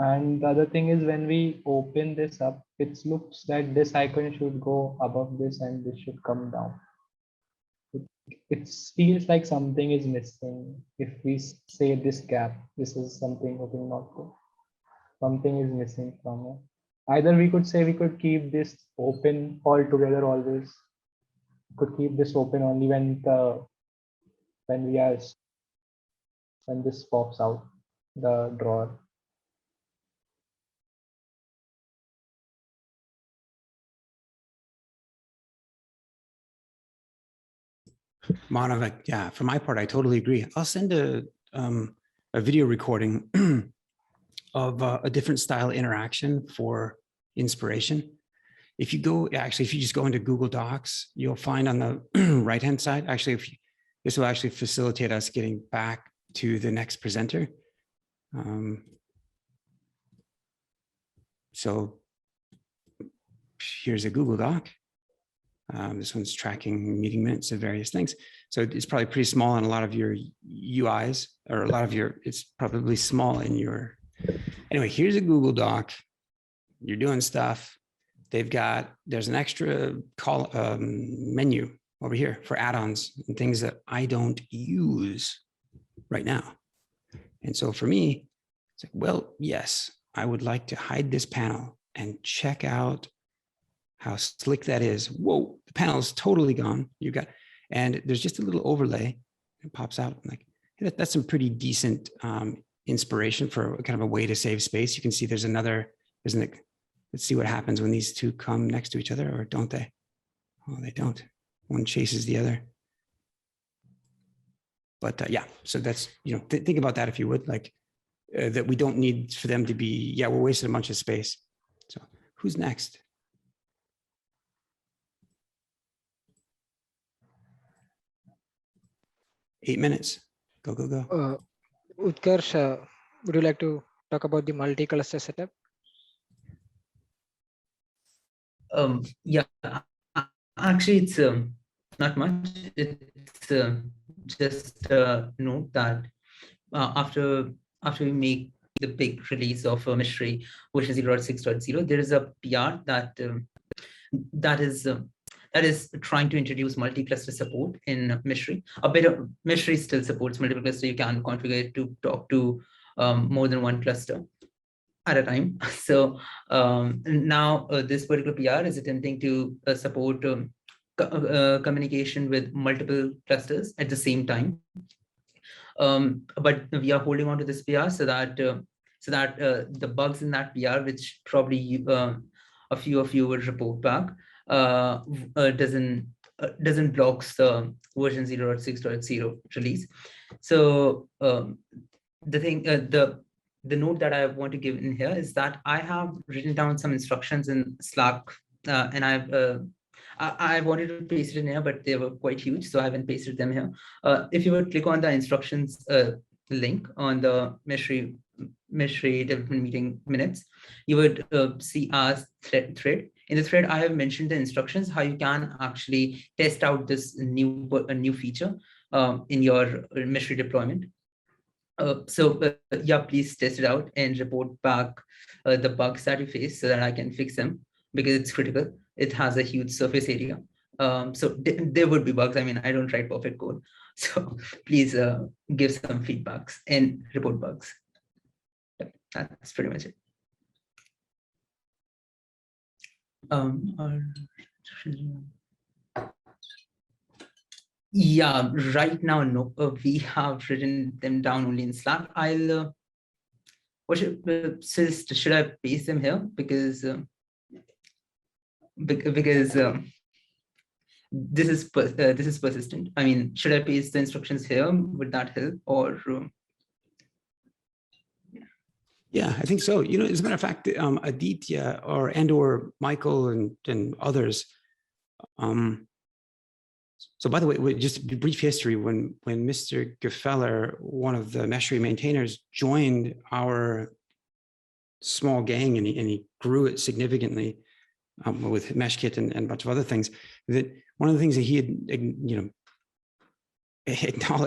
And the other thing is, when we open this up, it looks that this icon should go above this and this should come down. It feels like something is missing. If we say this gap, this is something open, not good. Something is missing from it. Either we could say we could keep this open altogether always. Could keep this open only when this pops out the drawer. Manav, yeah, for my part, I totally agree. I'll send a video recording of a different style interaction for inspiration. If you just go into Google Docs, you'll find on the right-hand side, actually, this will actually facilitate us getting back to the next presenter. so here's a Google Doc. This one's tracking meeting minutes of various things. So it's probably pretty small on a lot of your UIs, or a lot of your, it's probably small in your, anyway, here's a Google Doc. You're doing stuff. There's an extra menu over here for add-ons and things that I don't use right now. And so for me, it's like, well, yes, I would like to hide this panel and check out how slick that is. Whoa, the panel is totally gone. And there's just a little overlay. It pops out. I'm like, hey, that's some pretty decent inspiration for kind of a way to save space. You can see there's another, isn't it? Let's see what happens when these two come next to each other, or don't they? Oh, they don't. One chases the other. But yeah, so that's, think about that if you would, like that we don't need for them to be, we're wasting a bunch of space. So who's next? Eight minutes. Go, go, go. Utkarsh, would you like to talk about the multi-cluster setup? Yeah, actually, it's not much. It's just note that after we make the big release of Meshery version 0.6.0, there is a PR that is trying to introduce multi-cluster support in Meshery. A bit of Meshery still supports multiple cluster. You can configure it to talk to more than one cluster at a time. So now this particular PR is attempting to support communication with multiple clusters at the same time. But we are holding on to this PR so that the bugs in that PR, which probably a few of you will report back, doesn't blocks the version 0.6.0 release. So the note that I want to give in here is that I have written down some instructions in Slack, and I wanted to paste it in here, but they were quite huge, so I haven't pasted them here. If you would click on the instructions link on the Meshery development meeting minutes, you would see our thread. In the thread, I have mentioned the instructions, how you can actually test out this new feature in your Meshery deployment. Yeah, please test it out and report back the bugs that you face so that I can fix them, because it's critical. It has a huge surface area. So there would be bugs. I mean, I don't write perfect code. So please give some feedbacks and report bugs. That's pretty much it. Yeah, right now, no, we have written them down only in Slack. I'll, should I paste them here? Because this is persistent. I mean, should I paste the instructions here? Would that help? Or yeah, I think so. As a matter of fact, Aditya or Michael and others. So by the way, just a brief history, when Mr. Gefeller, one of the Meshery maintainers, joined our small gang and he grew it significantly with MeshKit and a bunch of other things, that one of the things that he had,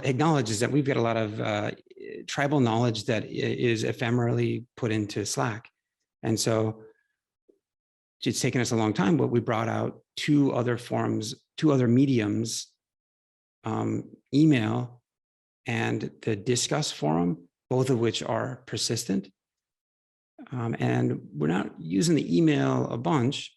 acknowledged is that we've got a lot of tribal knowledge that is ephemerally put into Slack. And so it's taken us a long time, but we brought out two other mediums, email and the Discuss forum, both of which are persistent. And we're not using the email a bunch.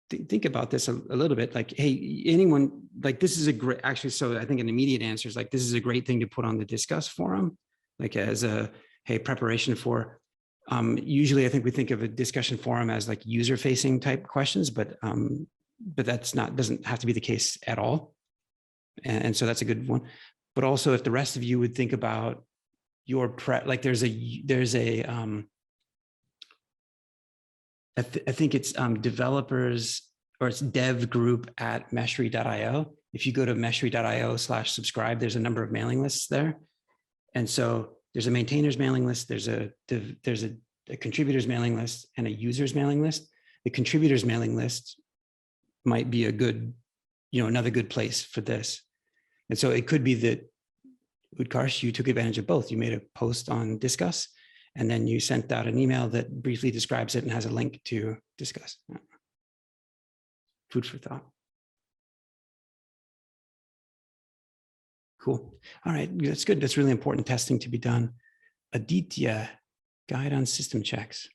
Think about this a little bit, like, hey, anyone, like, this is a great, actually, so I think an immediate answer is like, this is a great thing to put on the Discuss forum, like as a, hey, preparation for, usually I think we think of a discussion forum as like user-facing type questions, but that's doesn't have to be the case at all. And so that's a good one. But also if the rest of you would think about your prep, like I think it's developers, or it's dev group at meshery.io. If you go to meshery.io/subscribe, there's a number of mailing lists there. And so there's a maintainers mailing list. There's a a contributor's mailing list and a user's mailing list. The contributor's mailing list might be a good, another good place for this. And so it could be that, Utkarsh, you took advantage of both. You made a post on Discuss, and then you sent out an email that briefly describes it and has a link to Discuss. Food for thought. Cool. All right, that's good. That's really important testing to be done. Aditya, guide on system checks.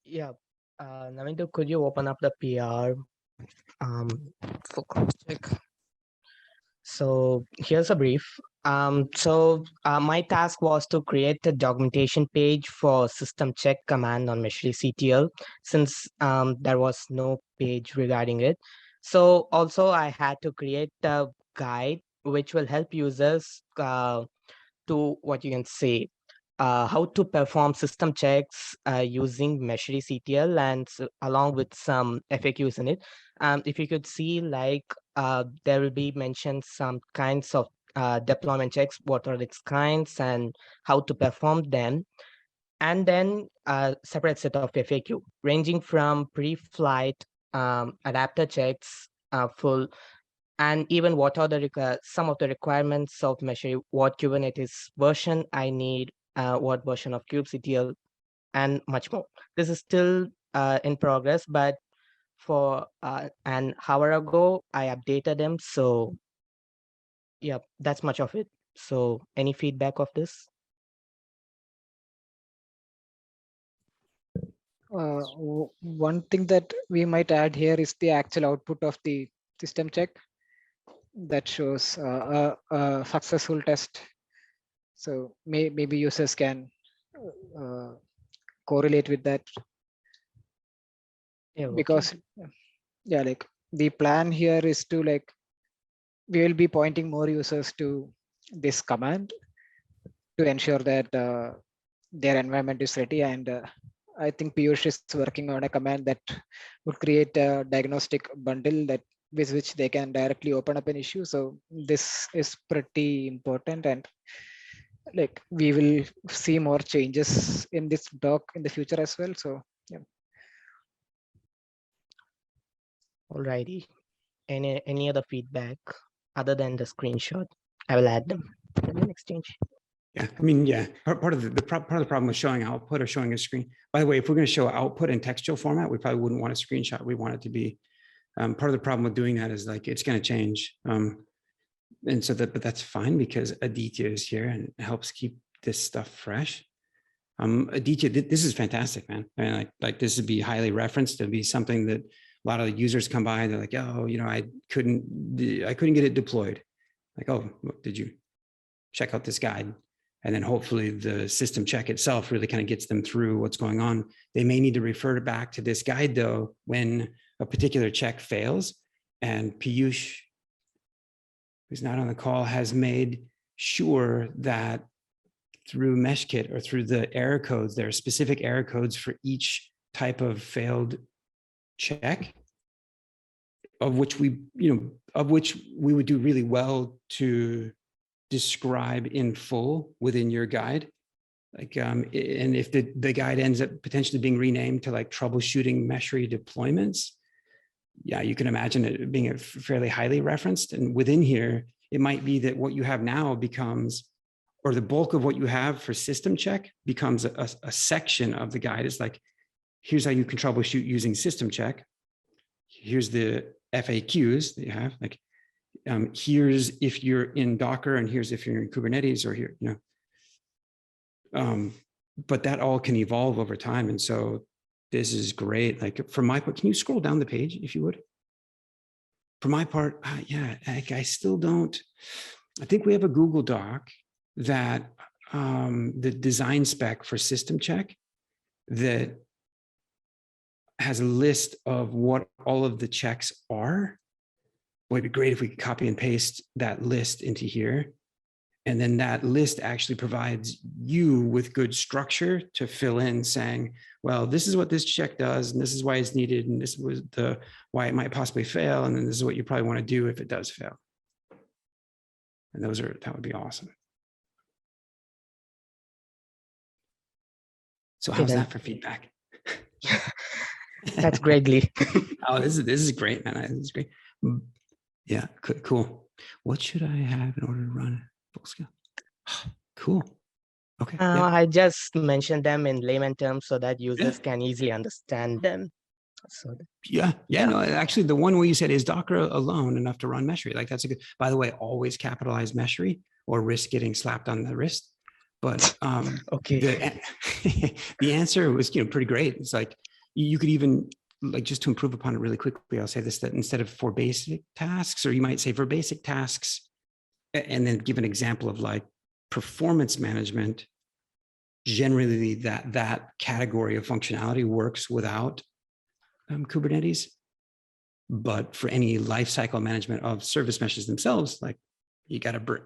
Yeah, Navindu, could you open up the PR for cross check? So here's a brief. My task was to create a documentation page for system check command on Meshery CTL, since there was no page regarding it. So also I had to create a guide which will help users to what you can say, how to perform system checks using Meshery CTL, and along with some FAQs in it. If you could see, like, there will be mentioned some kinds of deployment checks, what are its kinds and how to perform them. And then a separate set of FAQ ranging from pre-flight adapter checks, full, and even what are the some of the requirements of Meshery, what Kubernetes version I need, what version of kubectl, and much more. This is still in progress, but for an hour ago, I updated them. So yeah, that's much of it. So any feedback of this? One thing that we might add here is the actual output of the system check that shows a successful test. So maybe users can correlate with that. Yeah, okay. Because yeah, like the plan here is to, like, we will be pointing more users to this command to ensure that their environment is ready. And I think Piyush is working on a command that would create a diagnostic bundle that with which they can directly open up an issue. So this is pretty important, and like we will see more changes in this doc in the future as well. So yeah. Alrighty. Any other feedback other than the screenshot? I will add them in the exchange. Yeah, I mean, yeah, part of the problem with showing output or showing a screen. By the way, if we're going to show output in textual format, we probably wouldn't want a screenshot. We want it to be part of the problem with doing that is, like, it's going to change. And so but that's fine because Aditya is here and it helps keep this stuff fresh. Aditya, this is fantastic, man. I mean, like this would be highly referenced. It'd be something that a lot of the users come by and they're like, oh, I couldn't get it deployed. Like, oh, did you check out this guide? And then hopefully the system check itself really kind of gets them through what's going on. They may need to refer back to this guide though, when a particular check fails. And Piyush, who's not on the call, has made sure that through Meshkit or through the error codes, there are specific error codes for each type of failed check, of which we would do really well to describe in full within your guide. Like, and if the guide ends up potentially being renamed to like troubleshooting Meshery deployments, yeah, you can imagine it being fairly highly referenced. And within here, it might be that what you have now becomes, or the bulk of what you have for system check becomes a section of the guide. It's like, here's how you can troubleshoot using system check. Here's the FAQs that you have. Like, here's if you're in Docker, and here's if you're in Kubernetes, or here, but that all can evolve over time. And so this is great. Like, for my part, can you scroll down the page if you would? For my part, yeah, I still don't. I think we have a Google Doc that the design spec for system check that has a list of what all of the checks are. Well, it'd be great if we could copy and paste that list into here. And then that list actually provides you with good structure to fill in, saying, well, this is what this check does, and this is why it's needed, and this was why it might possibly fail, and then this is what you probably want to do if it does fail. And that would be awesome. So Okay, how's then. that for feedback? That's greatly. Oh, this is great, man. This is great. Yeah, cool. What should I have in order to run full scale? Cool. Okay. Yeah. I just mentioned them in layman terms so that users can easily understand them. So Yeah. No, actually the one where you said, is Docker alone enough to run Meshery? Like that's a good, by the way, always capitalize Meshery or risk getting slapped on the wrist. But okay. The answer was, pretty great. It's like, you could even, like, just to improve upon it really quickly, I'll say this, that instead of for basic tasks, or you might say for basic tasks, and then give an example of like performance management, generally that category of functionality works without Kubernetes. But for any lifecycle management of service meshes themselves, like you got to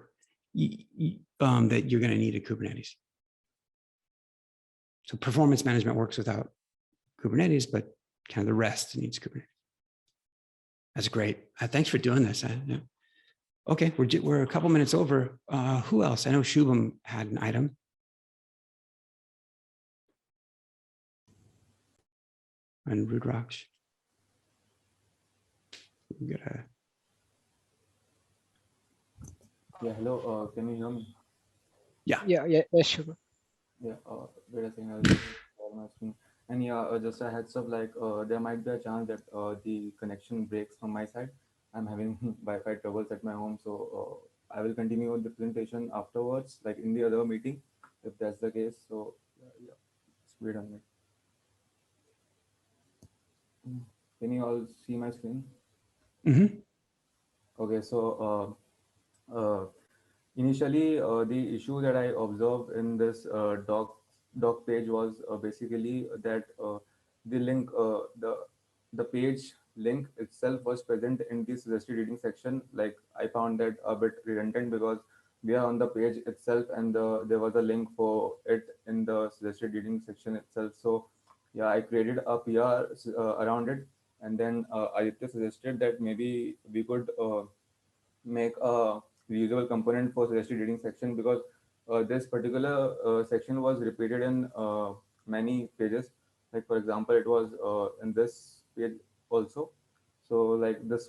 that you're going to need a Kubernetes. So performance management works without Kubernetes, but kind of the rest needs Kubernetes. That's great. Thanks for doing this. Yeah. Okay, we're a couple minutes over. Who else? I know Shubham had an item. And Rudraksh. We gotta... Yeah, hello. Can you hear me? Yeah, sure. Yeah, wait a second. I'll just share my screen. And yeah, just a heads up, like there might be a chance that the connection breaks from my side. I'm having Wi-Fi troubles at my home, so I will continue with the presentation afterwards, like in the other meeting, if that's the case. So yeah, just wait a minute. Can you all see my screen? Mm-hmm. Okay, so initially, the issue that I observed in this doc page was basically that the link, the page link itself was present in the suggested reading section. Like I found that a bit redundant because we are on the page itself, and there was a link for it in the suggested reading section itself. So yeah, I created a PR around it, and then I suggested that maybe we could make a reusable component for suggested reading section, because this particular section was repeated in many pages. Like for example, it was in this page also. So like this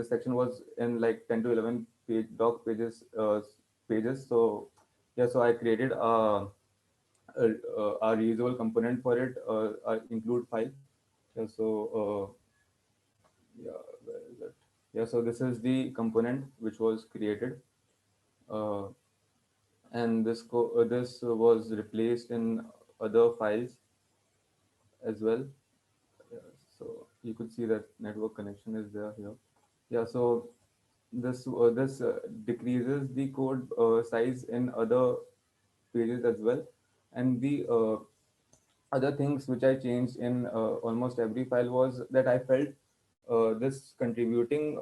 section was in like 10 to 11 doc pages. So yeah, so I created a reusable component for it, include file. Yeah, so yeah, where is it? Yeah, so this is the component which was created, uh, and this was replaced in other files as well. Yeah, so you could see that network connection is there here. Yeah, so this decreases the code size in other pages as well, and the other things which I changed in almost every file was that I felt this contributing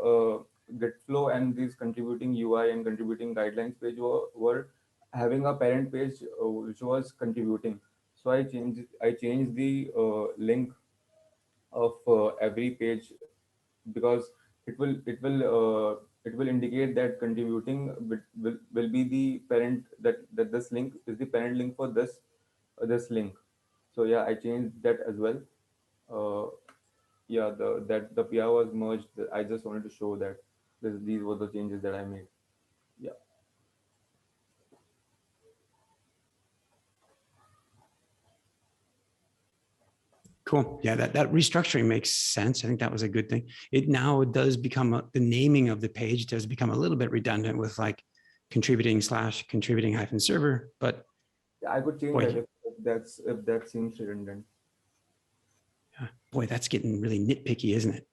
Git flow and these contributing UI and contributing guidelines page were having a parent page which was contributing. So I changed the link of every page, because it will indicate that contributing will be the parent, that this link is the parent link for this link. So yeah, I changed that as well. uh, yeah, the PR was merged. I just wanted to show that these were the changes that I made. Yeah. Cool. Yeah, that restructuring makes sense. I think that was a good thing. It now does become the naming of the page does become a little bit redundant with like contributing hyphen server, but Yeah, I could change boy, that if that seems redundant. boy, that's getting really nitpicky, isn't it?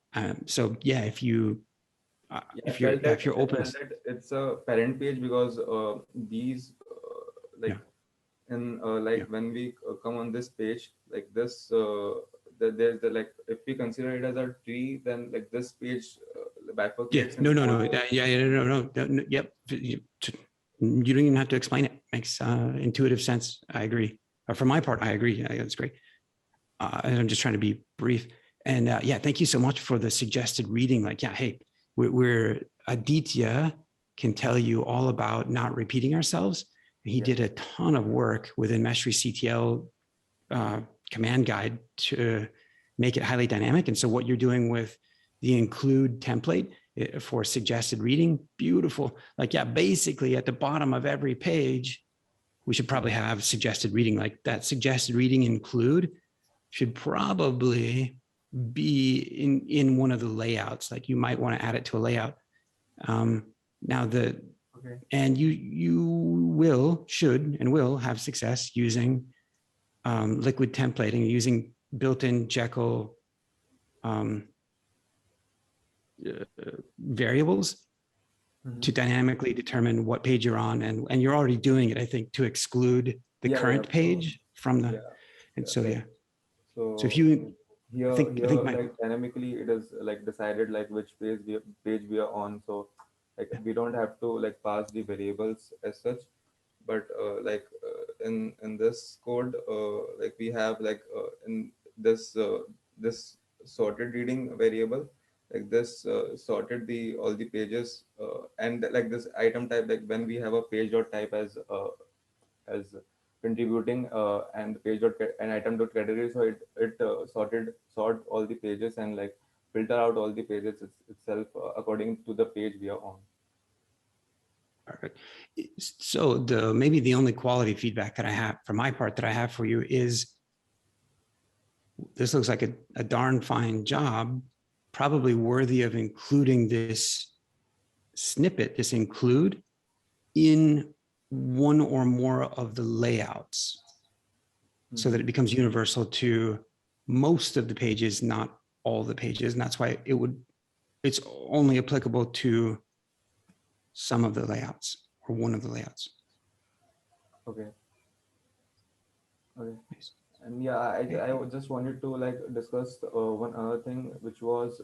So yeah, if you're I felt if you're open, that it's a parent page, because these like like when we come on this page like this, there's the, like, if we consider it as a tree, then like this page bifurcates in no, four. no, yep. You don't even have to explain it. Makes intuitive sense. I agree. For my part, I agree. That's great. I'm just trying to be brief. And yeah, thank you so much for the suggested reading. Like, yeah, hey, we're Aditya can tell you all about not repeating ourselves. He did a ton of work within Meshery CTL command guide to make it highly dynamic. And so what you're doing with the include template for suggested reading, beautiful. Like, yeah, basically at the bottom of every page, we should probably have suggested reading. Like that suggested reading include should probably be in one of the layouts. Like you might want to add it to a layout. Now and you should have success using liquid templating, using built-in Jekyll variables to dynamically determine what page you're on. And you're already doing it, I think, to exclude the current page from the, and so, yeah. So if you, here, I think like dynamically it is like decided like which page we are on. So like we don't have to like pass the variables as such, but in this code, like we have like in this sorted reading variable, like this sorted the all the pages and like this item type, like when we have a page dot type as contributing and the page dot an item dot category, so it sort all the pages and like filter out all the pages itself according to the page we are on. Perfect. So maybe the only quality feedback that I have from my part that I have for you is this looks like a darn fine job, probably worthy of including this snippet, this include in one or more of the layouts so that it becomes universal to most of the pages, not all the pages. And that's why it's only applicable to some of the layouts or one of the layouts. Okay. Okay. And yeah, I just wanted to like discuss one other thing, which was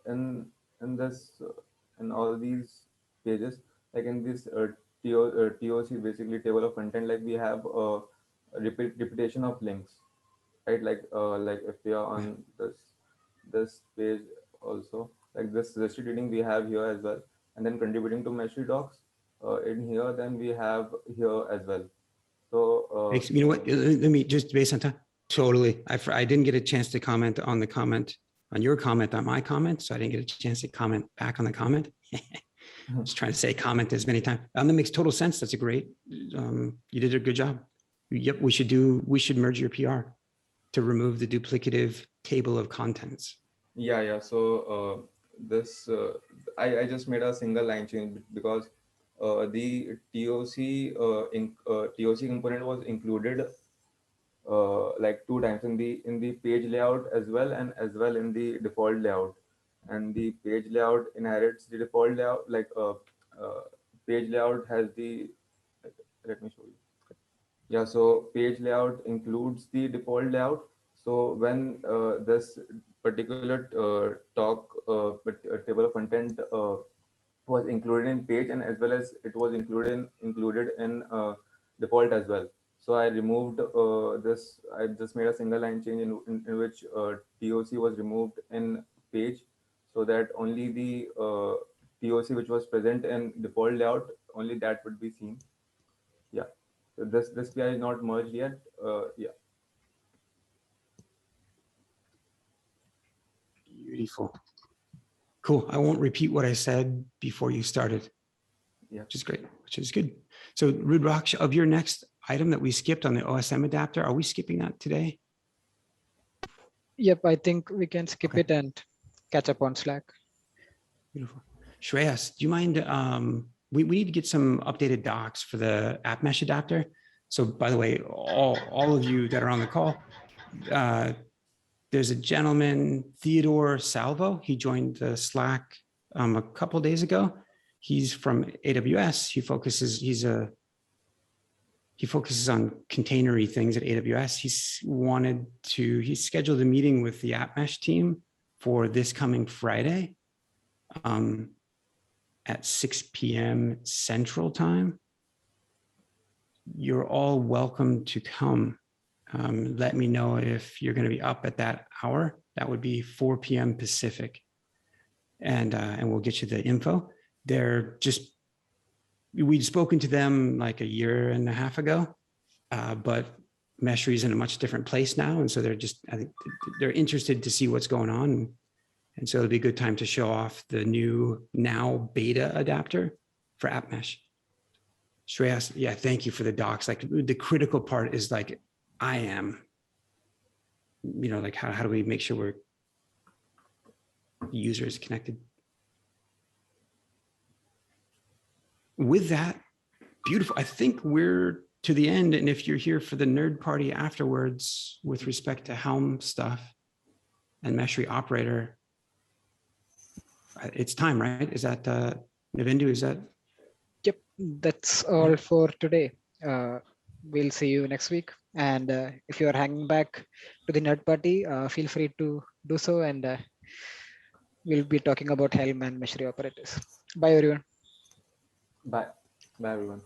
in this in all these pages, like in this TOC, basically table of content, like we have repetition of links, right? Like if we are on this page also, like this suggested reading we have here as well, and then contributing to Meshery docs in here, then we have here as well. So you know what? Let me just based on time. Totally, I didn't get a chance to comment on the comment on your comment on my comment, so I didn't get a chance to comment back on the comment. Just trying to say comment as many times. That makes total sense. That's a great. You did a good job. Yep, we should merge your PR to remove the duplicative table of contents. Yeah. So this I just made a single line change because the TOC component was included like two times in the page layout as well, and as well in the default layout. And the page layout inherits the default layout, like page layout has the, let me show you. Yeah, so page layout includes the default layout. So when this particular table of content was included in page, and as well as it was included in default as well. So I removed this. I just made a single line change in which TOC was removed in page, so that only the TOC which was present in default layout, only that would be seen. Yeah. So this PI is not merged yet. Yeah. Beautiful. Cool. I won't repeat what I said before you started. Yeah. Which is great, which is good. So Rudraksh, of your next item that we skipped on the OSM adapter, are we skipping that today? Yep, I think we can skip it and catch up on Slack. Beautiful. Shreyas, do you mind? We need to get some updated docs for the app mesh adapter. So by the way, all of you that are on the call, there's a gentleman, Theodore Salvo. He joined the Slack a couple of days ago. He's from AWS. He focuses on containery things at AWS. He scheduled a meeting with the app mesh team for this coming Friday at 6 p.m. Central Time. You're all welcome to come. Let me know if you're going to be up at that hour. That would be 4 p.m. Pacific. And we'll get you the info. We'd spoken to them like a year and a half ago, but Meshery is in a much different place now. And so they're just, I think they're interested to see what's going on. And so it'll be a good time to show off the new now beta adapter for AppMesh. Shreyas, yeah, thank you for the docs. Like the critical part is like, I am, like how do we make sure we're users connected? With that, beautiful. I think we're to the end. And if you're here for the nerd party afterwards, with respect to Helm stuff and Meshery operator, it's time, right? Is that Navindu? Is that? Yep, that's all for today. We'll see you next week. And if you are hanging back to the nerd party, feel free to do so. And we'll be talking about Helm and Meshery operators. Bye, everyone. Bye. Bye, everyone.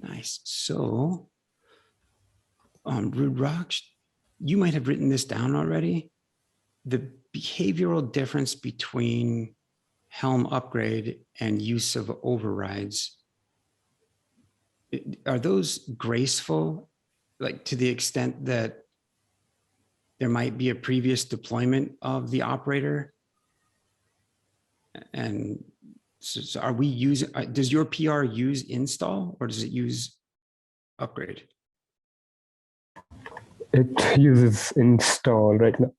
Nice. So, Rudraksh, you might have written this down already. The behavioral difference between Helm upgrade and use of overrides, are those graceful, like to the extent that there might be a previous deployment of the operator? And so are we using, does your PR use install or does it use upgrade? It uses install right now.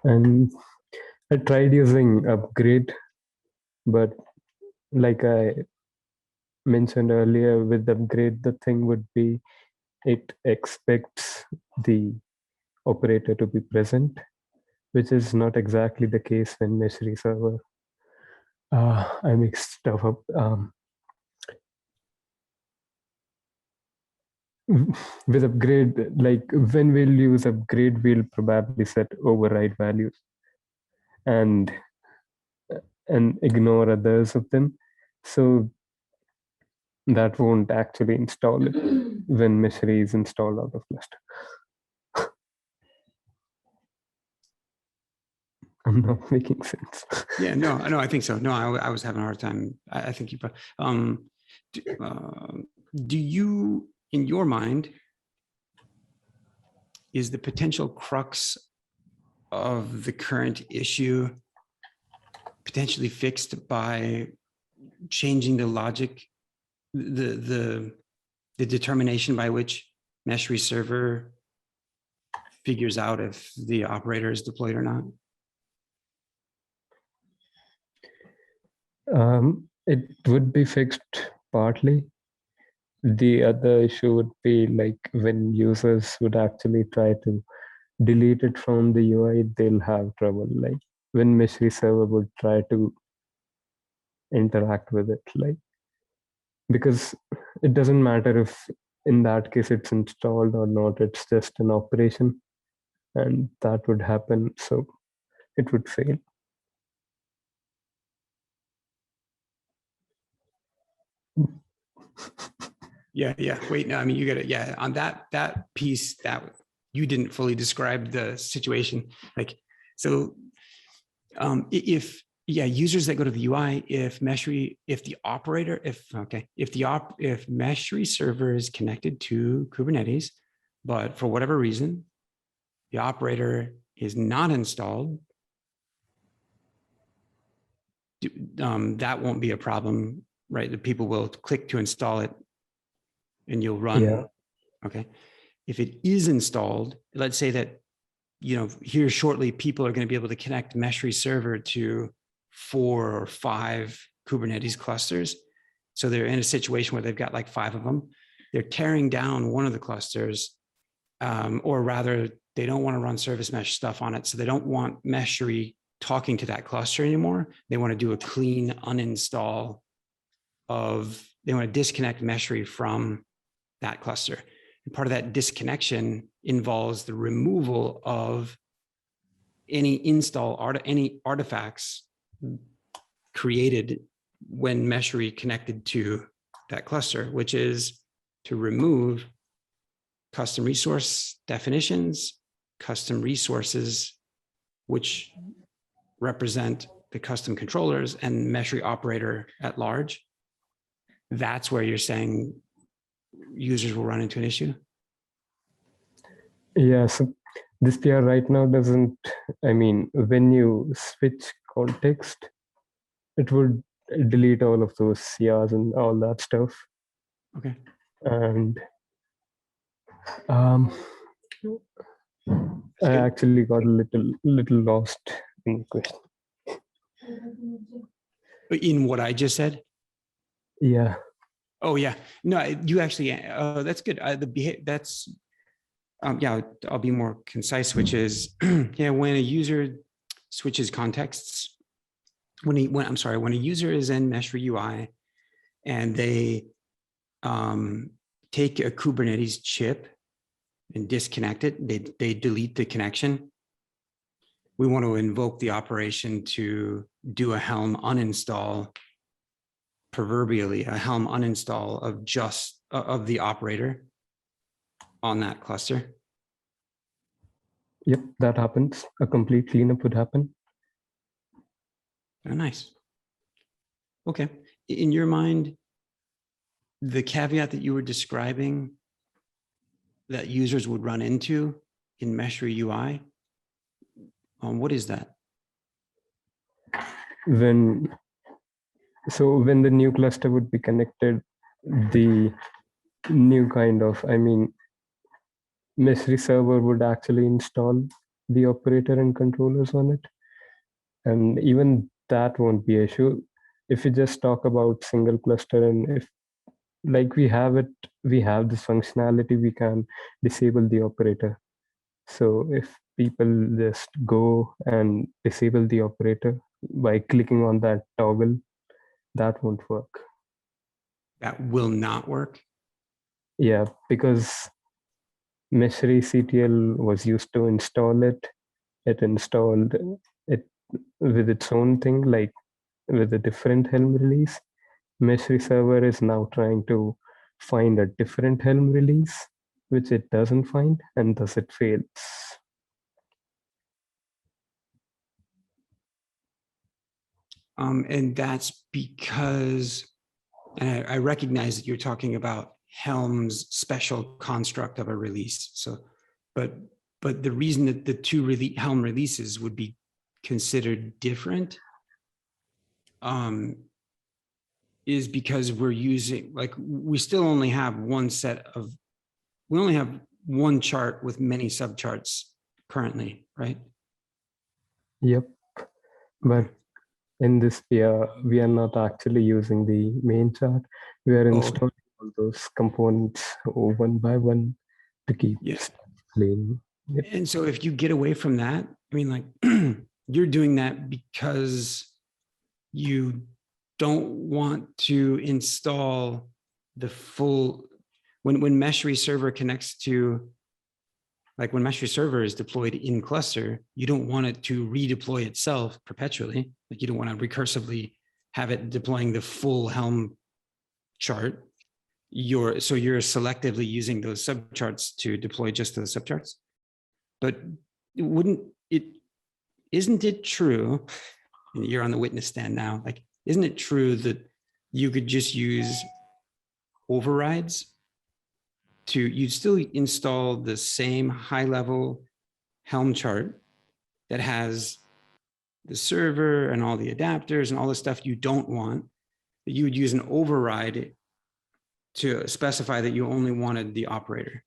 And I tried using upgrade, but like I mentioned earlier, with upgrade, the thing would be it expects the operator to be present, which is not exactly the case when Meshery server. I mixed stuff up. With upgrade, like when we'll use upgrade, we'll probably set override values and ignore others of them. So that won't actually install it when Meshery is installed out of cluster. I'm not making sense. Yeah, no, I think so. No, I was having a hard time. I think you, do you, in your mind, is the potential crux of the current issue potentially fixed by changing the logic, the determination by which Meshery server figures out if the operator is deployed or not? It would be fixed partly. The other issue would be like when users would actually try to delete it from the UI, they'll have trouble. Like when Meshery server would try to interact with it, like because it doesn't matter if in that case it's installed or not, it's just an operation and that would happen. So it would fail. Yeah. Wait, no, I mean, you got it. Yeah, on that piece that you didn't fully describe the situation. Like, so if users that go to the UI, if Meshery, if Meshery server is connected to Kubernetes, but for whatever reason, the operator is not installed, that won't be a problem, right? The people will click to install it and you'll run. Yeah. Okay. If it is installed, let's say that, here shortly, people are going to be able to connect Meshery server to 4 or 5 Kubernetes clusters. So they're in a situation where they've got like 5 of them. They're tearing down one of the clusters, or rather they don't want to run service mesh stuff on it. So they don't want Meshery talking to that cluster anymore. They want to do a clean uninstall they want to disconnect Meshery from that cluster. And part of that disconnection involves the removal of any any artifacts created when Meshery connected to that cluster, which is to remove custom resource definitions, custom resources, which represent the custom controllers and Meshery operator at large, that's where you're saying users will run into an issue? Yeah, so this PR right now doesn't, I mean, when you switch context, it would delete all of those CRs and all that stuff. Okay. And I actually got a little lost in the question. In what I just said? Yeah. Oh yeah, no, you actually, that's good. That's, yeah, I'll be more concise, which is, yeah, when a user switches contexts, when a user is in Meshery UI and they take a Kubernetes chip and disconnect it, they delete the connection. We want to invoke the operation to do a Helm uninstall, proverbially a Helm uninstall of the operator on that cluster. Yep, that happens. A complete cleanup would happen. Oh, nice. Okay. In your mind, the caveat that you were describing that users would run into in Meshery UI, what is that? When the new cluster would be connected, the new kind of, I mean, Meshery server would actually install the operator and controllers on it. And even that won't be an issue. If you just talk about single cluster, and if like we have this functionality, we can disable the operator. So if people just go and disable the operator by clicking on that toggle, that won't work. That will not work? Yeah, because Meshery CTL was used to install it. It installed it with its own thing, like with a different Helm release. Meshery server is now trying to find a different Helm release, which it doesn't find, and thus it fails. And that's because, and I recognize that you're talking about Helm's special construct of a release. So, but the reason that the two Helm releases would be considered different is because we're using, like, we still only have one chart with many subcharts currently, right? Yep. But in this PR, we are not actually using the main chart. We are installing all those components one by one to keep clean. Yep. And so if you get away from that, I mean, like, you're doing that because you don't want to install the full, when Meshery server connects to, like when Meshery server is deployed in cluster, you don't want it to redeploy itself perpetually. Like you don't want to recursively have it deploying the full Helm chart. So you're selectively using those subcharts to deploy just those subcharts. But isn't it true, and you're on the witness stand now, like, isn't it true that you could just use overrides you'd still install the same high level Helm chart that has the server and all the adapters and all the stuff you don't want, that you would use an override to specify that you only wanted the operator,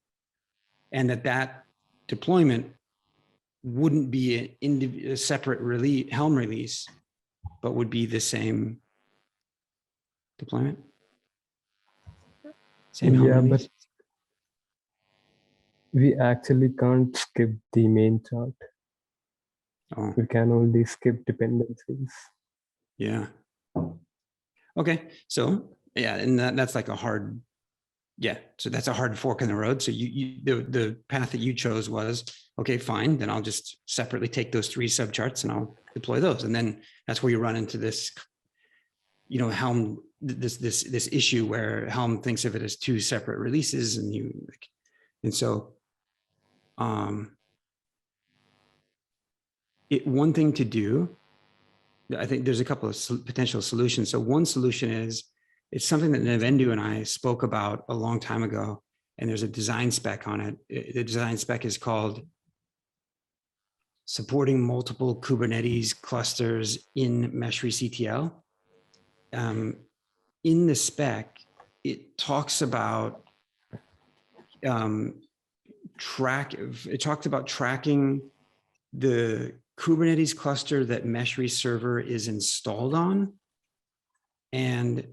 and that deployment wouldn't be a separate Helm release, but would be the same deployment? Same Helm release? But we actually can't skip the main chart. Oh. We can only skip dependencies. Yeah. Okay. So yeah, and that's like a hard, so that's a hard fork in the road. So the path that you chose was, okay, fine, then I'll just separately take those three subcharts and I'll deploy those. And then that's where you run into this, Helm, this issue where Helm thinks of it as two separate releases, and so one thing to do, I think there's a couple of potential solutions. So one solution is, it's something that Navendu and I spoke about a long time ago, and there's a design spec on it. The design spec is called Supporting Multiple Kubernetes Clusters in Meshery CTL. In the spec, it talks about tracking the Kubernetes cluster that Meshery server is installed on, and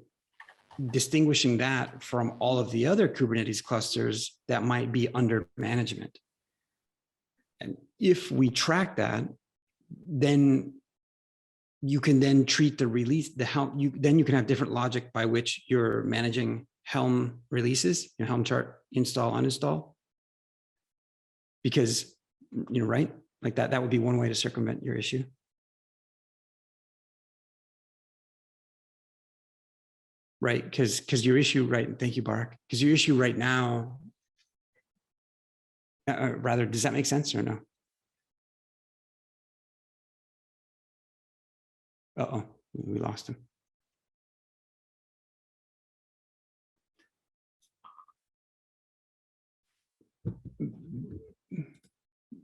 distinguishing that from all of the other Kubernetes clusters that might be under management. And if we track that, then you can then treat the release, then you can have different logic by which you're managing Helm releases, Helm chart install, uninstall. Because, right? Like that would be one way to circumvent your issue. Right, because your issue, right, thank you, Barak, because your issue right now, rather, does that make sense or no? Uh-oh, we lost him.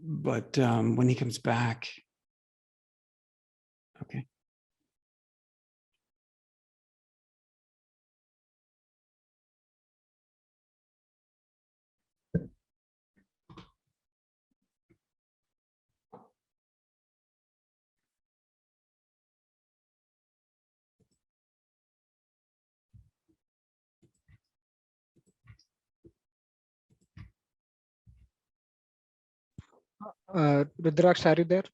But when he comes back, okay. Rudraksh, are you there?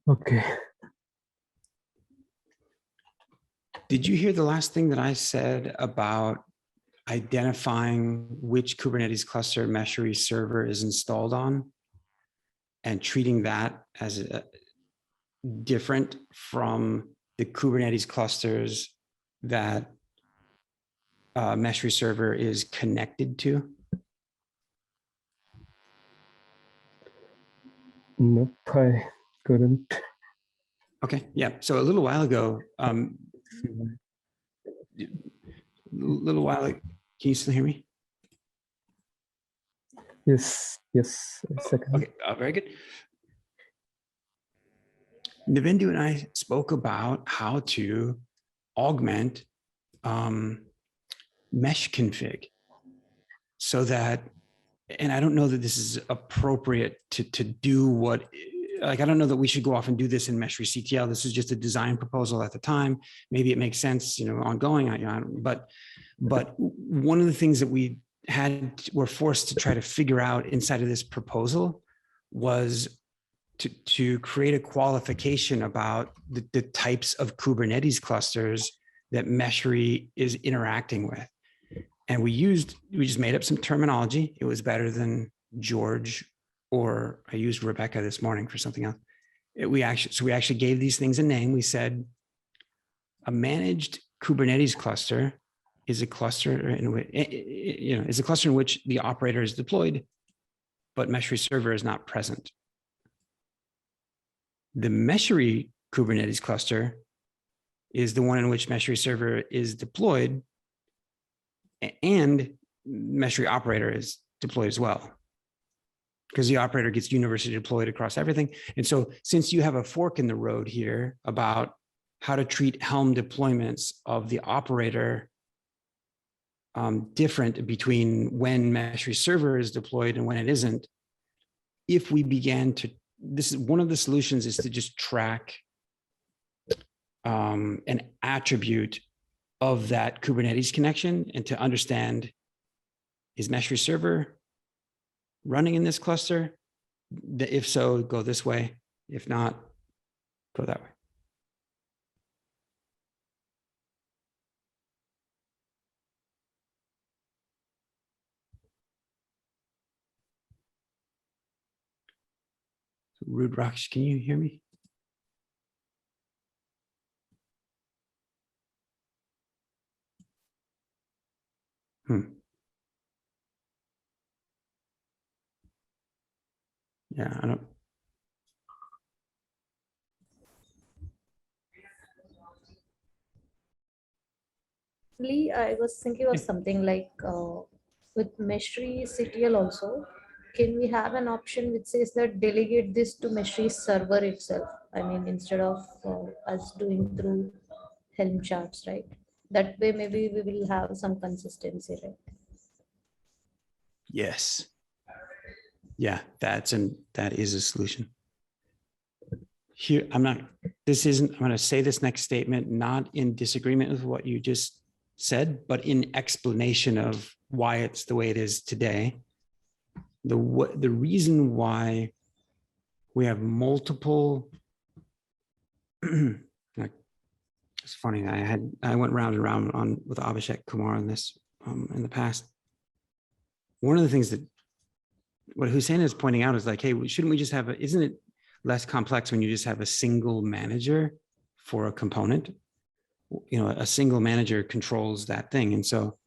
Okay. Did you hear the last thing that I said about identifying which Kubernetes cluster Meshery server is installed on and treating that as different from the Kubernetes clusters that Meshery server is connected to? Nope, I couldn't. Okay, yeah. So a little while ago, can you still hear me? Yes, a second. Okay, very good. Navendu and I spoke about how to augment mesh config so that, and I don't know that this is appropriate to do what, like, I don't know that we should go off and do this in Meshery CTL. This is just a design proposal at the time. Maybe it makes sense, ongoing, but one of the things that were forced to try to figure out inside of this proposal was to create a qualification about the types of Kubernetes clusters that Meshery is interacting with. And we just made up some terminology. It was better than George, or I used Rebecca this morning for something else. We actually gave these things a name. We said a managed Kubernetes cluster is a cluster in which, is a cluster in which the operator is deployed, but Meshery server is not present. The Meshery Kubernetes cluster is the one in which Meshery server is deployed and Meshery operator is deployed as well, because the operator gets universally deployed across everything. And so since you have a fork in the road here about how to treat Helm deployments of the operator different between when Meshery server is deployed and when it isn't, if we began to, this is one of the solutions, is to just track an attribute of that Kubernetes connection and to understand, is Meshery server running in this cluster? if so, go this way. If not, go that way. Rudraksh, can you hear me? Yeah, I don't. I was thinking of something like with Meshery CTL also, can we have an option which says that delegate this to Meshery server itself? I mean, instead of us doing through Helm charts, right? That way, maybe we will have some consistency, right? Yes. Yeah, that is a solution. Here, I'm going to say this next statement, not in disagreement with what you just said, but in explanation of why it's the way it is today. The reason why we have multiple, like, it's funny, I went round and round with Abhishek Kumar on this in the past. One of the things that what Hussein is pointing out is like, hey, shouldn't we just have isn't it less complex when you just have a single manager for a component? You know, a single manager controls that thing. And so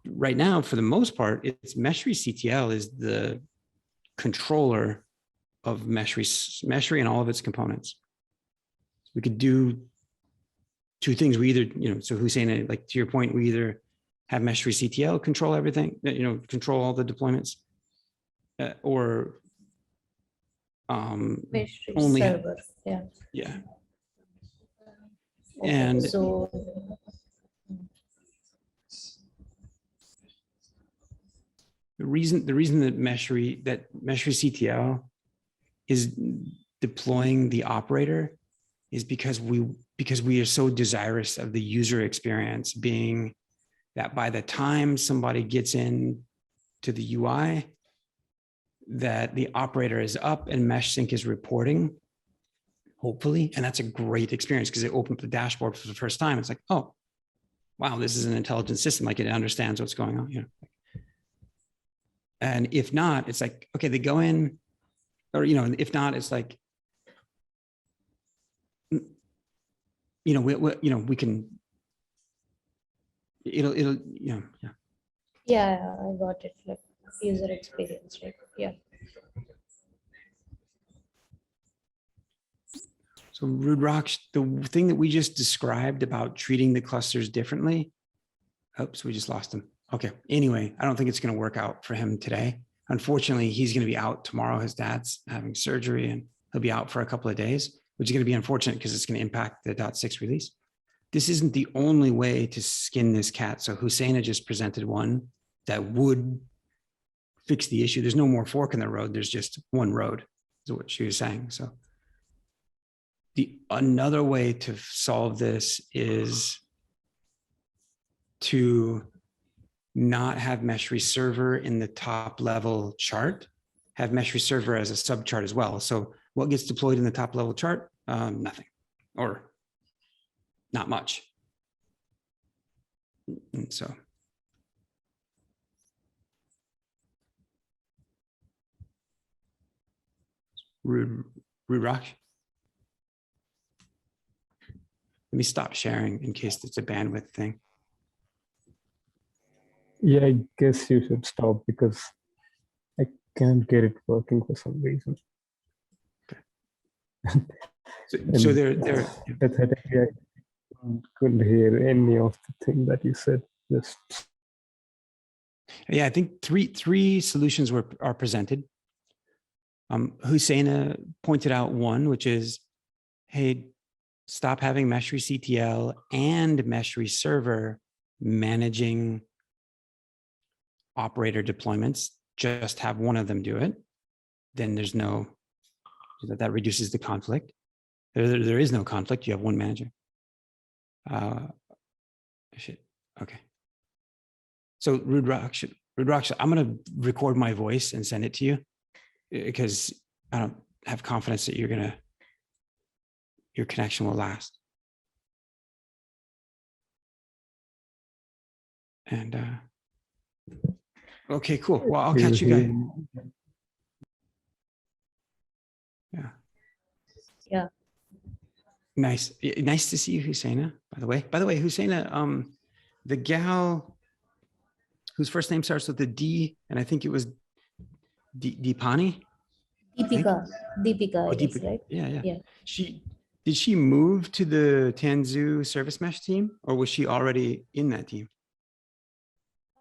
right now, for the most part, it's Meshery CTL is the controller of Meshery and all of its components. We could do two things. We either, you know, so Hussein, like to your point, we either have Meshery CTL control everything, you know, control all the deployments, or Meshery only server, yeah. Yeah. Okay, And so the reason that Meshery CTL is deploying the operator is because we are so desirous of the user experience being that by the time somebody gets in to the UI, that the operator is up and MeshSync is reporting, hopefully. And that's a great experience because they open up the dashboard for the first time. It's like, oh, wow, this is an intelligent system. Like it understands what's going on, you know. And if not, it's like, okay, they go in, or, you know, if not, it's like, you know, we can, it'll, you know, yeah. yeah, I got it. Like user experience, right? Yeah. So Rudraksh, the thing that we just described about treating the clusters differently, oops, we just lost him. Okay, anyway, I don't think it's going to work out for him today. Unfortunately, he's going to be out tomorrow. His dad's having surgery and he'll be out for a couple of days, which is going to be unfortunate because it's going to impact the .6 release. This isn't the only way to skin this cat. So Hussein just presented one that would fix the issue. There's no more fork in the road. There's just one road, is what she was saying. So another way to solve this is to not have Meshery server in the top level chart, have Meshery server as a sub chart as well. So what gets deployed in the top level chart? Nothing, or not much. And so. Rudraksh. Let me stop sharing in case it's a bandwidth thing. Yeah, I guess you should stop because I can't get it working for some reason. Okay. So they're pathetically, I couldn't hear any of the thing that you said. Just yeah, I think three solutions are presented. Hussein pointed out one, which is, hey, stop having Meshery CTL and Meshery server managing operator deployments. Just have one of them do it. Then there's no, that reduces the conflict. There is no conflict. You have one manager. Shit. Okay. So Rudraksh, I'm going to record my voice and send it to you. because I don't have confidence that your connection will last. And okay, cool. Well, I'll catch you guys. Yeah. Yeah. Nice. Nice to see you, Husseina, by the way. By the way, Husseina, the gal whose first name starts with a D, and I think it was Deepani. Deepika. Deepika, Oh, I guess, Deepika. right? Yeah. Yeah. Did she move to the Tanzu service mesh team, or was she already in that team?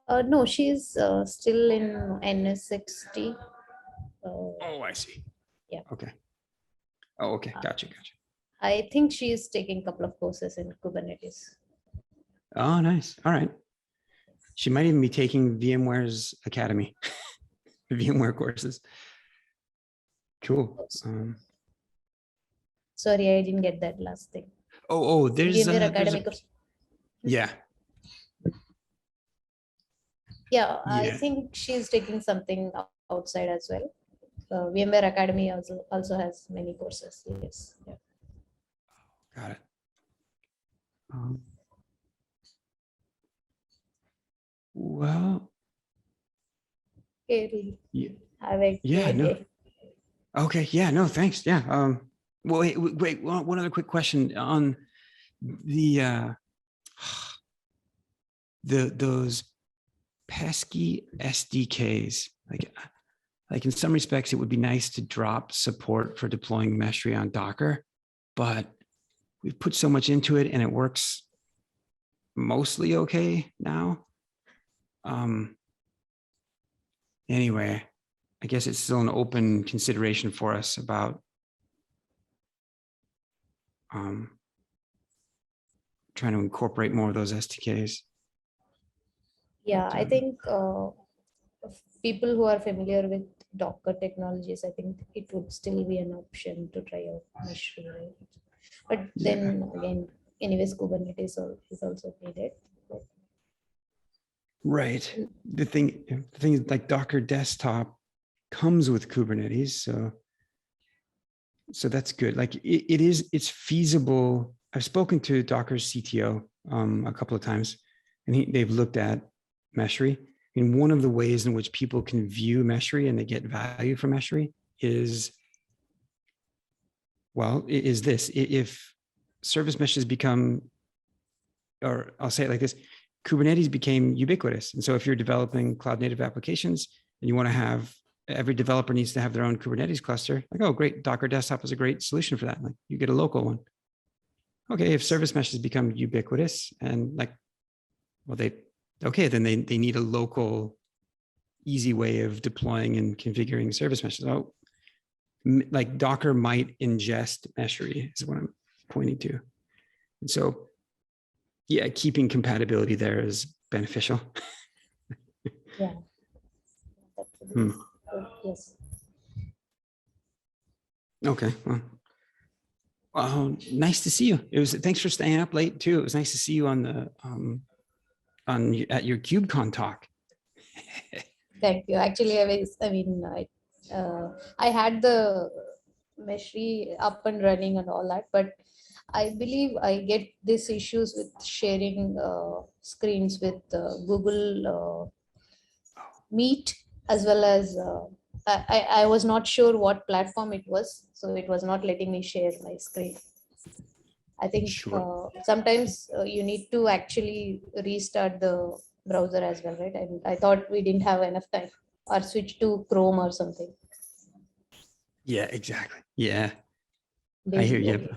No, she's still in NS60. Oh, I see. Yeah. Okay. Oh, okay. Gotcha. I think she is taking a couple of courses in Kubernetes. Oh, nice. All right. She might even be taking VMware's Academy, VMware courses. Cool. Sorry, I didn't get that last thing. There's VMware Academy course. Yeah. Yeah, I Yeah. think she's taking something outside as well. VMware Academy also has many courses. Yes. Yeah. Got it. Well. Okay. Yeah. Have a great day. Okay. Yeah. No. Thanks. Yeah. Well, wait. One other quick question on the those pesky SDKs. Like in some respects, it would be nice to drop support for deploying Meshery on Docker, but we've put so much into it and it works mostly okay now. Anyway, I guess it's still an open consideration for us about trying to incorporate more of those SDKs. Yeah, I think people who are familiar with Docker technologies, I think it would still be an option to try out Meshery, right? But then again, anyways, Kubernetes is also needed. Right. The thing is, like, Docker Desktop comes with Kubernetes, so that's good. Like it's feasible. I've spoken to Docker's CTO a couple of times, and they've looked at Meshery. And one of the ways in which people can view Meshery and they get value from Meshery is this: if service meshes become, or I'll say it like this, Kubernetes became ubiquitous. And so if you're developing cloud native applications and you want to have, every developer needs to have their own Kubernetes cluster, like, oh, great, Docker Desktop is a great solution for that. Like, you get a local one. Okay, if service meshes become ubiquitous and like, well, then they need a local, easy way of deploying and configuring service meshes. Oh, like Docker might ingest Meshery is what I'm pointing to. And so, yeah, keeping compatibility there is beneficial. Yeah. Yes. Okay. Well, nice to see you. Thanks for staying up late too. It was nice to see you on the at your KubeCon talk. Thank you. Actually, I had the Meshery up and running and all that, but I believe I get these issues with sharing screens with Google Meet, as well as I was not sure what platform it was, so it was not letting me share my screen. I think sometimes you need to actually restart the browser as well, right? And I thought we didn't have enough time, or switch to Chrome or something. Yeah, exactly. Yeah, I hear you.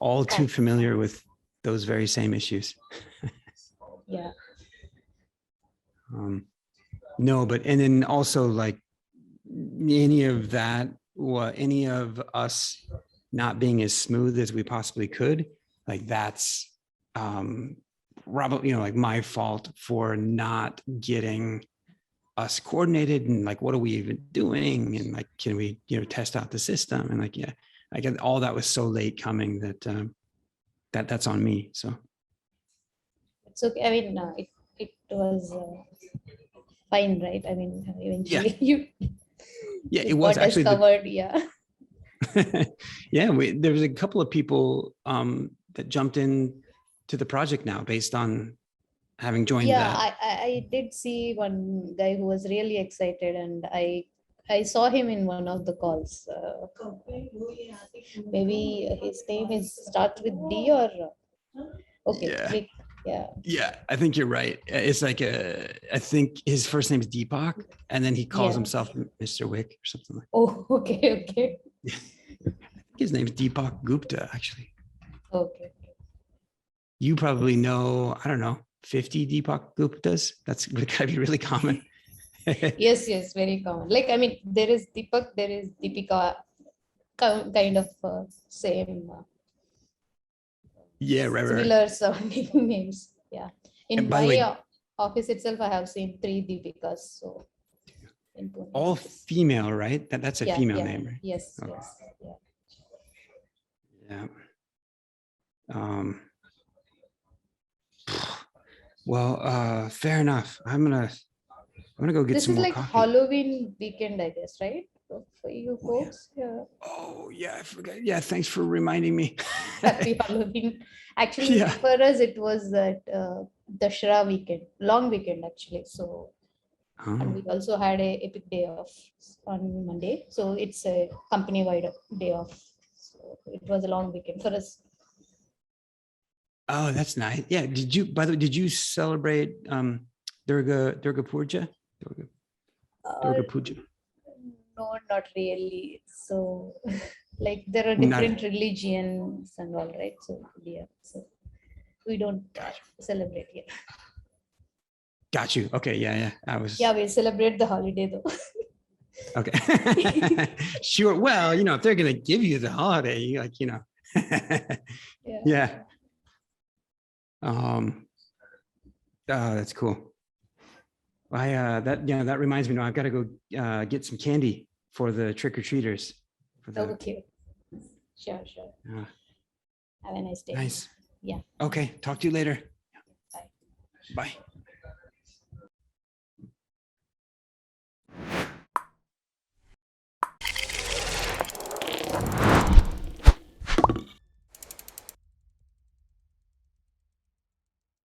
All too familiar with those very same issues. Yeah. No, but, and then also like any of us not being as smooth as we possibly could, like that's probably, like my fault for not getting us coordinated and like, what are we even doing? And like, can we, test out the system? And like, yeah, I get all that was so late coming that that's on me. So it's okay. I mean, it was fine, right? I mean, eventually you. Yeah, with it was what is actually covered. Yeah. yeah, there was a couple of people that jumped in to the project now based on having joined Yeah, that. I did see one guy who was really excited, and I saw him in one of the calls. Maybe his name is starts with D or okay, Yeah. Vic. Yeah. Yeah, I think you're right. It's like I think his first name is Deepak, and then he calls Yeah. himself Mr. Wick or something like Oh, okay, okay, that. I think his name is Deepak Gupta, actually. okay. You probably know, I don't know, 50 Deepak Guptas. That's gotta be really common. Yes, yes, very common. Like, I mean, there is Deepak, there is Deepika, kind of same, Yeah, right, right. similar sounding names. Yeah. In And by my the way, office itself, I have seen 3 Deepikas. So, in Pune all office. female, right? That's a Yeah, female yeah. name, right? Yes, Okay. yes, yeah. Yeah. Well, fair enough. I'm gonna go get This some is more like coffee. Halloween weekend, I guess, right? For you folks. Yeah. Oh yeah, I forgot. Yeah, thanks for reminding me. Happy Halloween. Actually, Yeah. for us, it was that Dashra weekend, long weekend actually. So, and we Oh. also had a epic day off on Monday. So it's a company-wide day off. So it was a long weekend for us. Oh, that's nice. Yeah. Did you, by the way, did you celebrate Durga Puja? Durga Puja. No, not really. So, like there are Not different religions and all, right? So yeah, so we don't celebrate here. got you. Okay. Yeah, yeah. I was Yeah, we celebrate the holiday though. okay. Sure. Well, if they're gonna give you the holiday, Yeah. yeah. Oh, that's cool. That reminds me. Now I've got to go get some candy for the trick or treaters. Okay. Sure, sure. Have a nice day. Nice. Yeah. Okay. Talk to you later. Bye. Bye.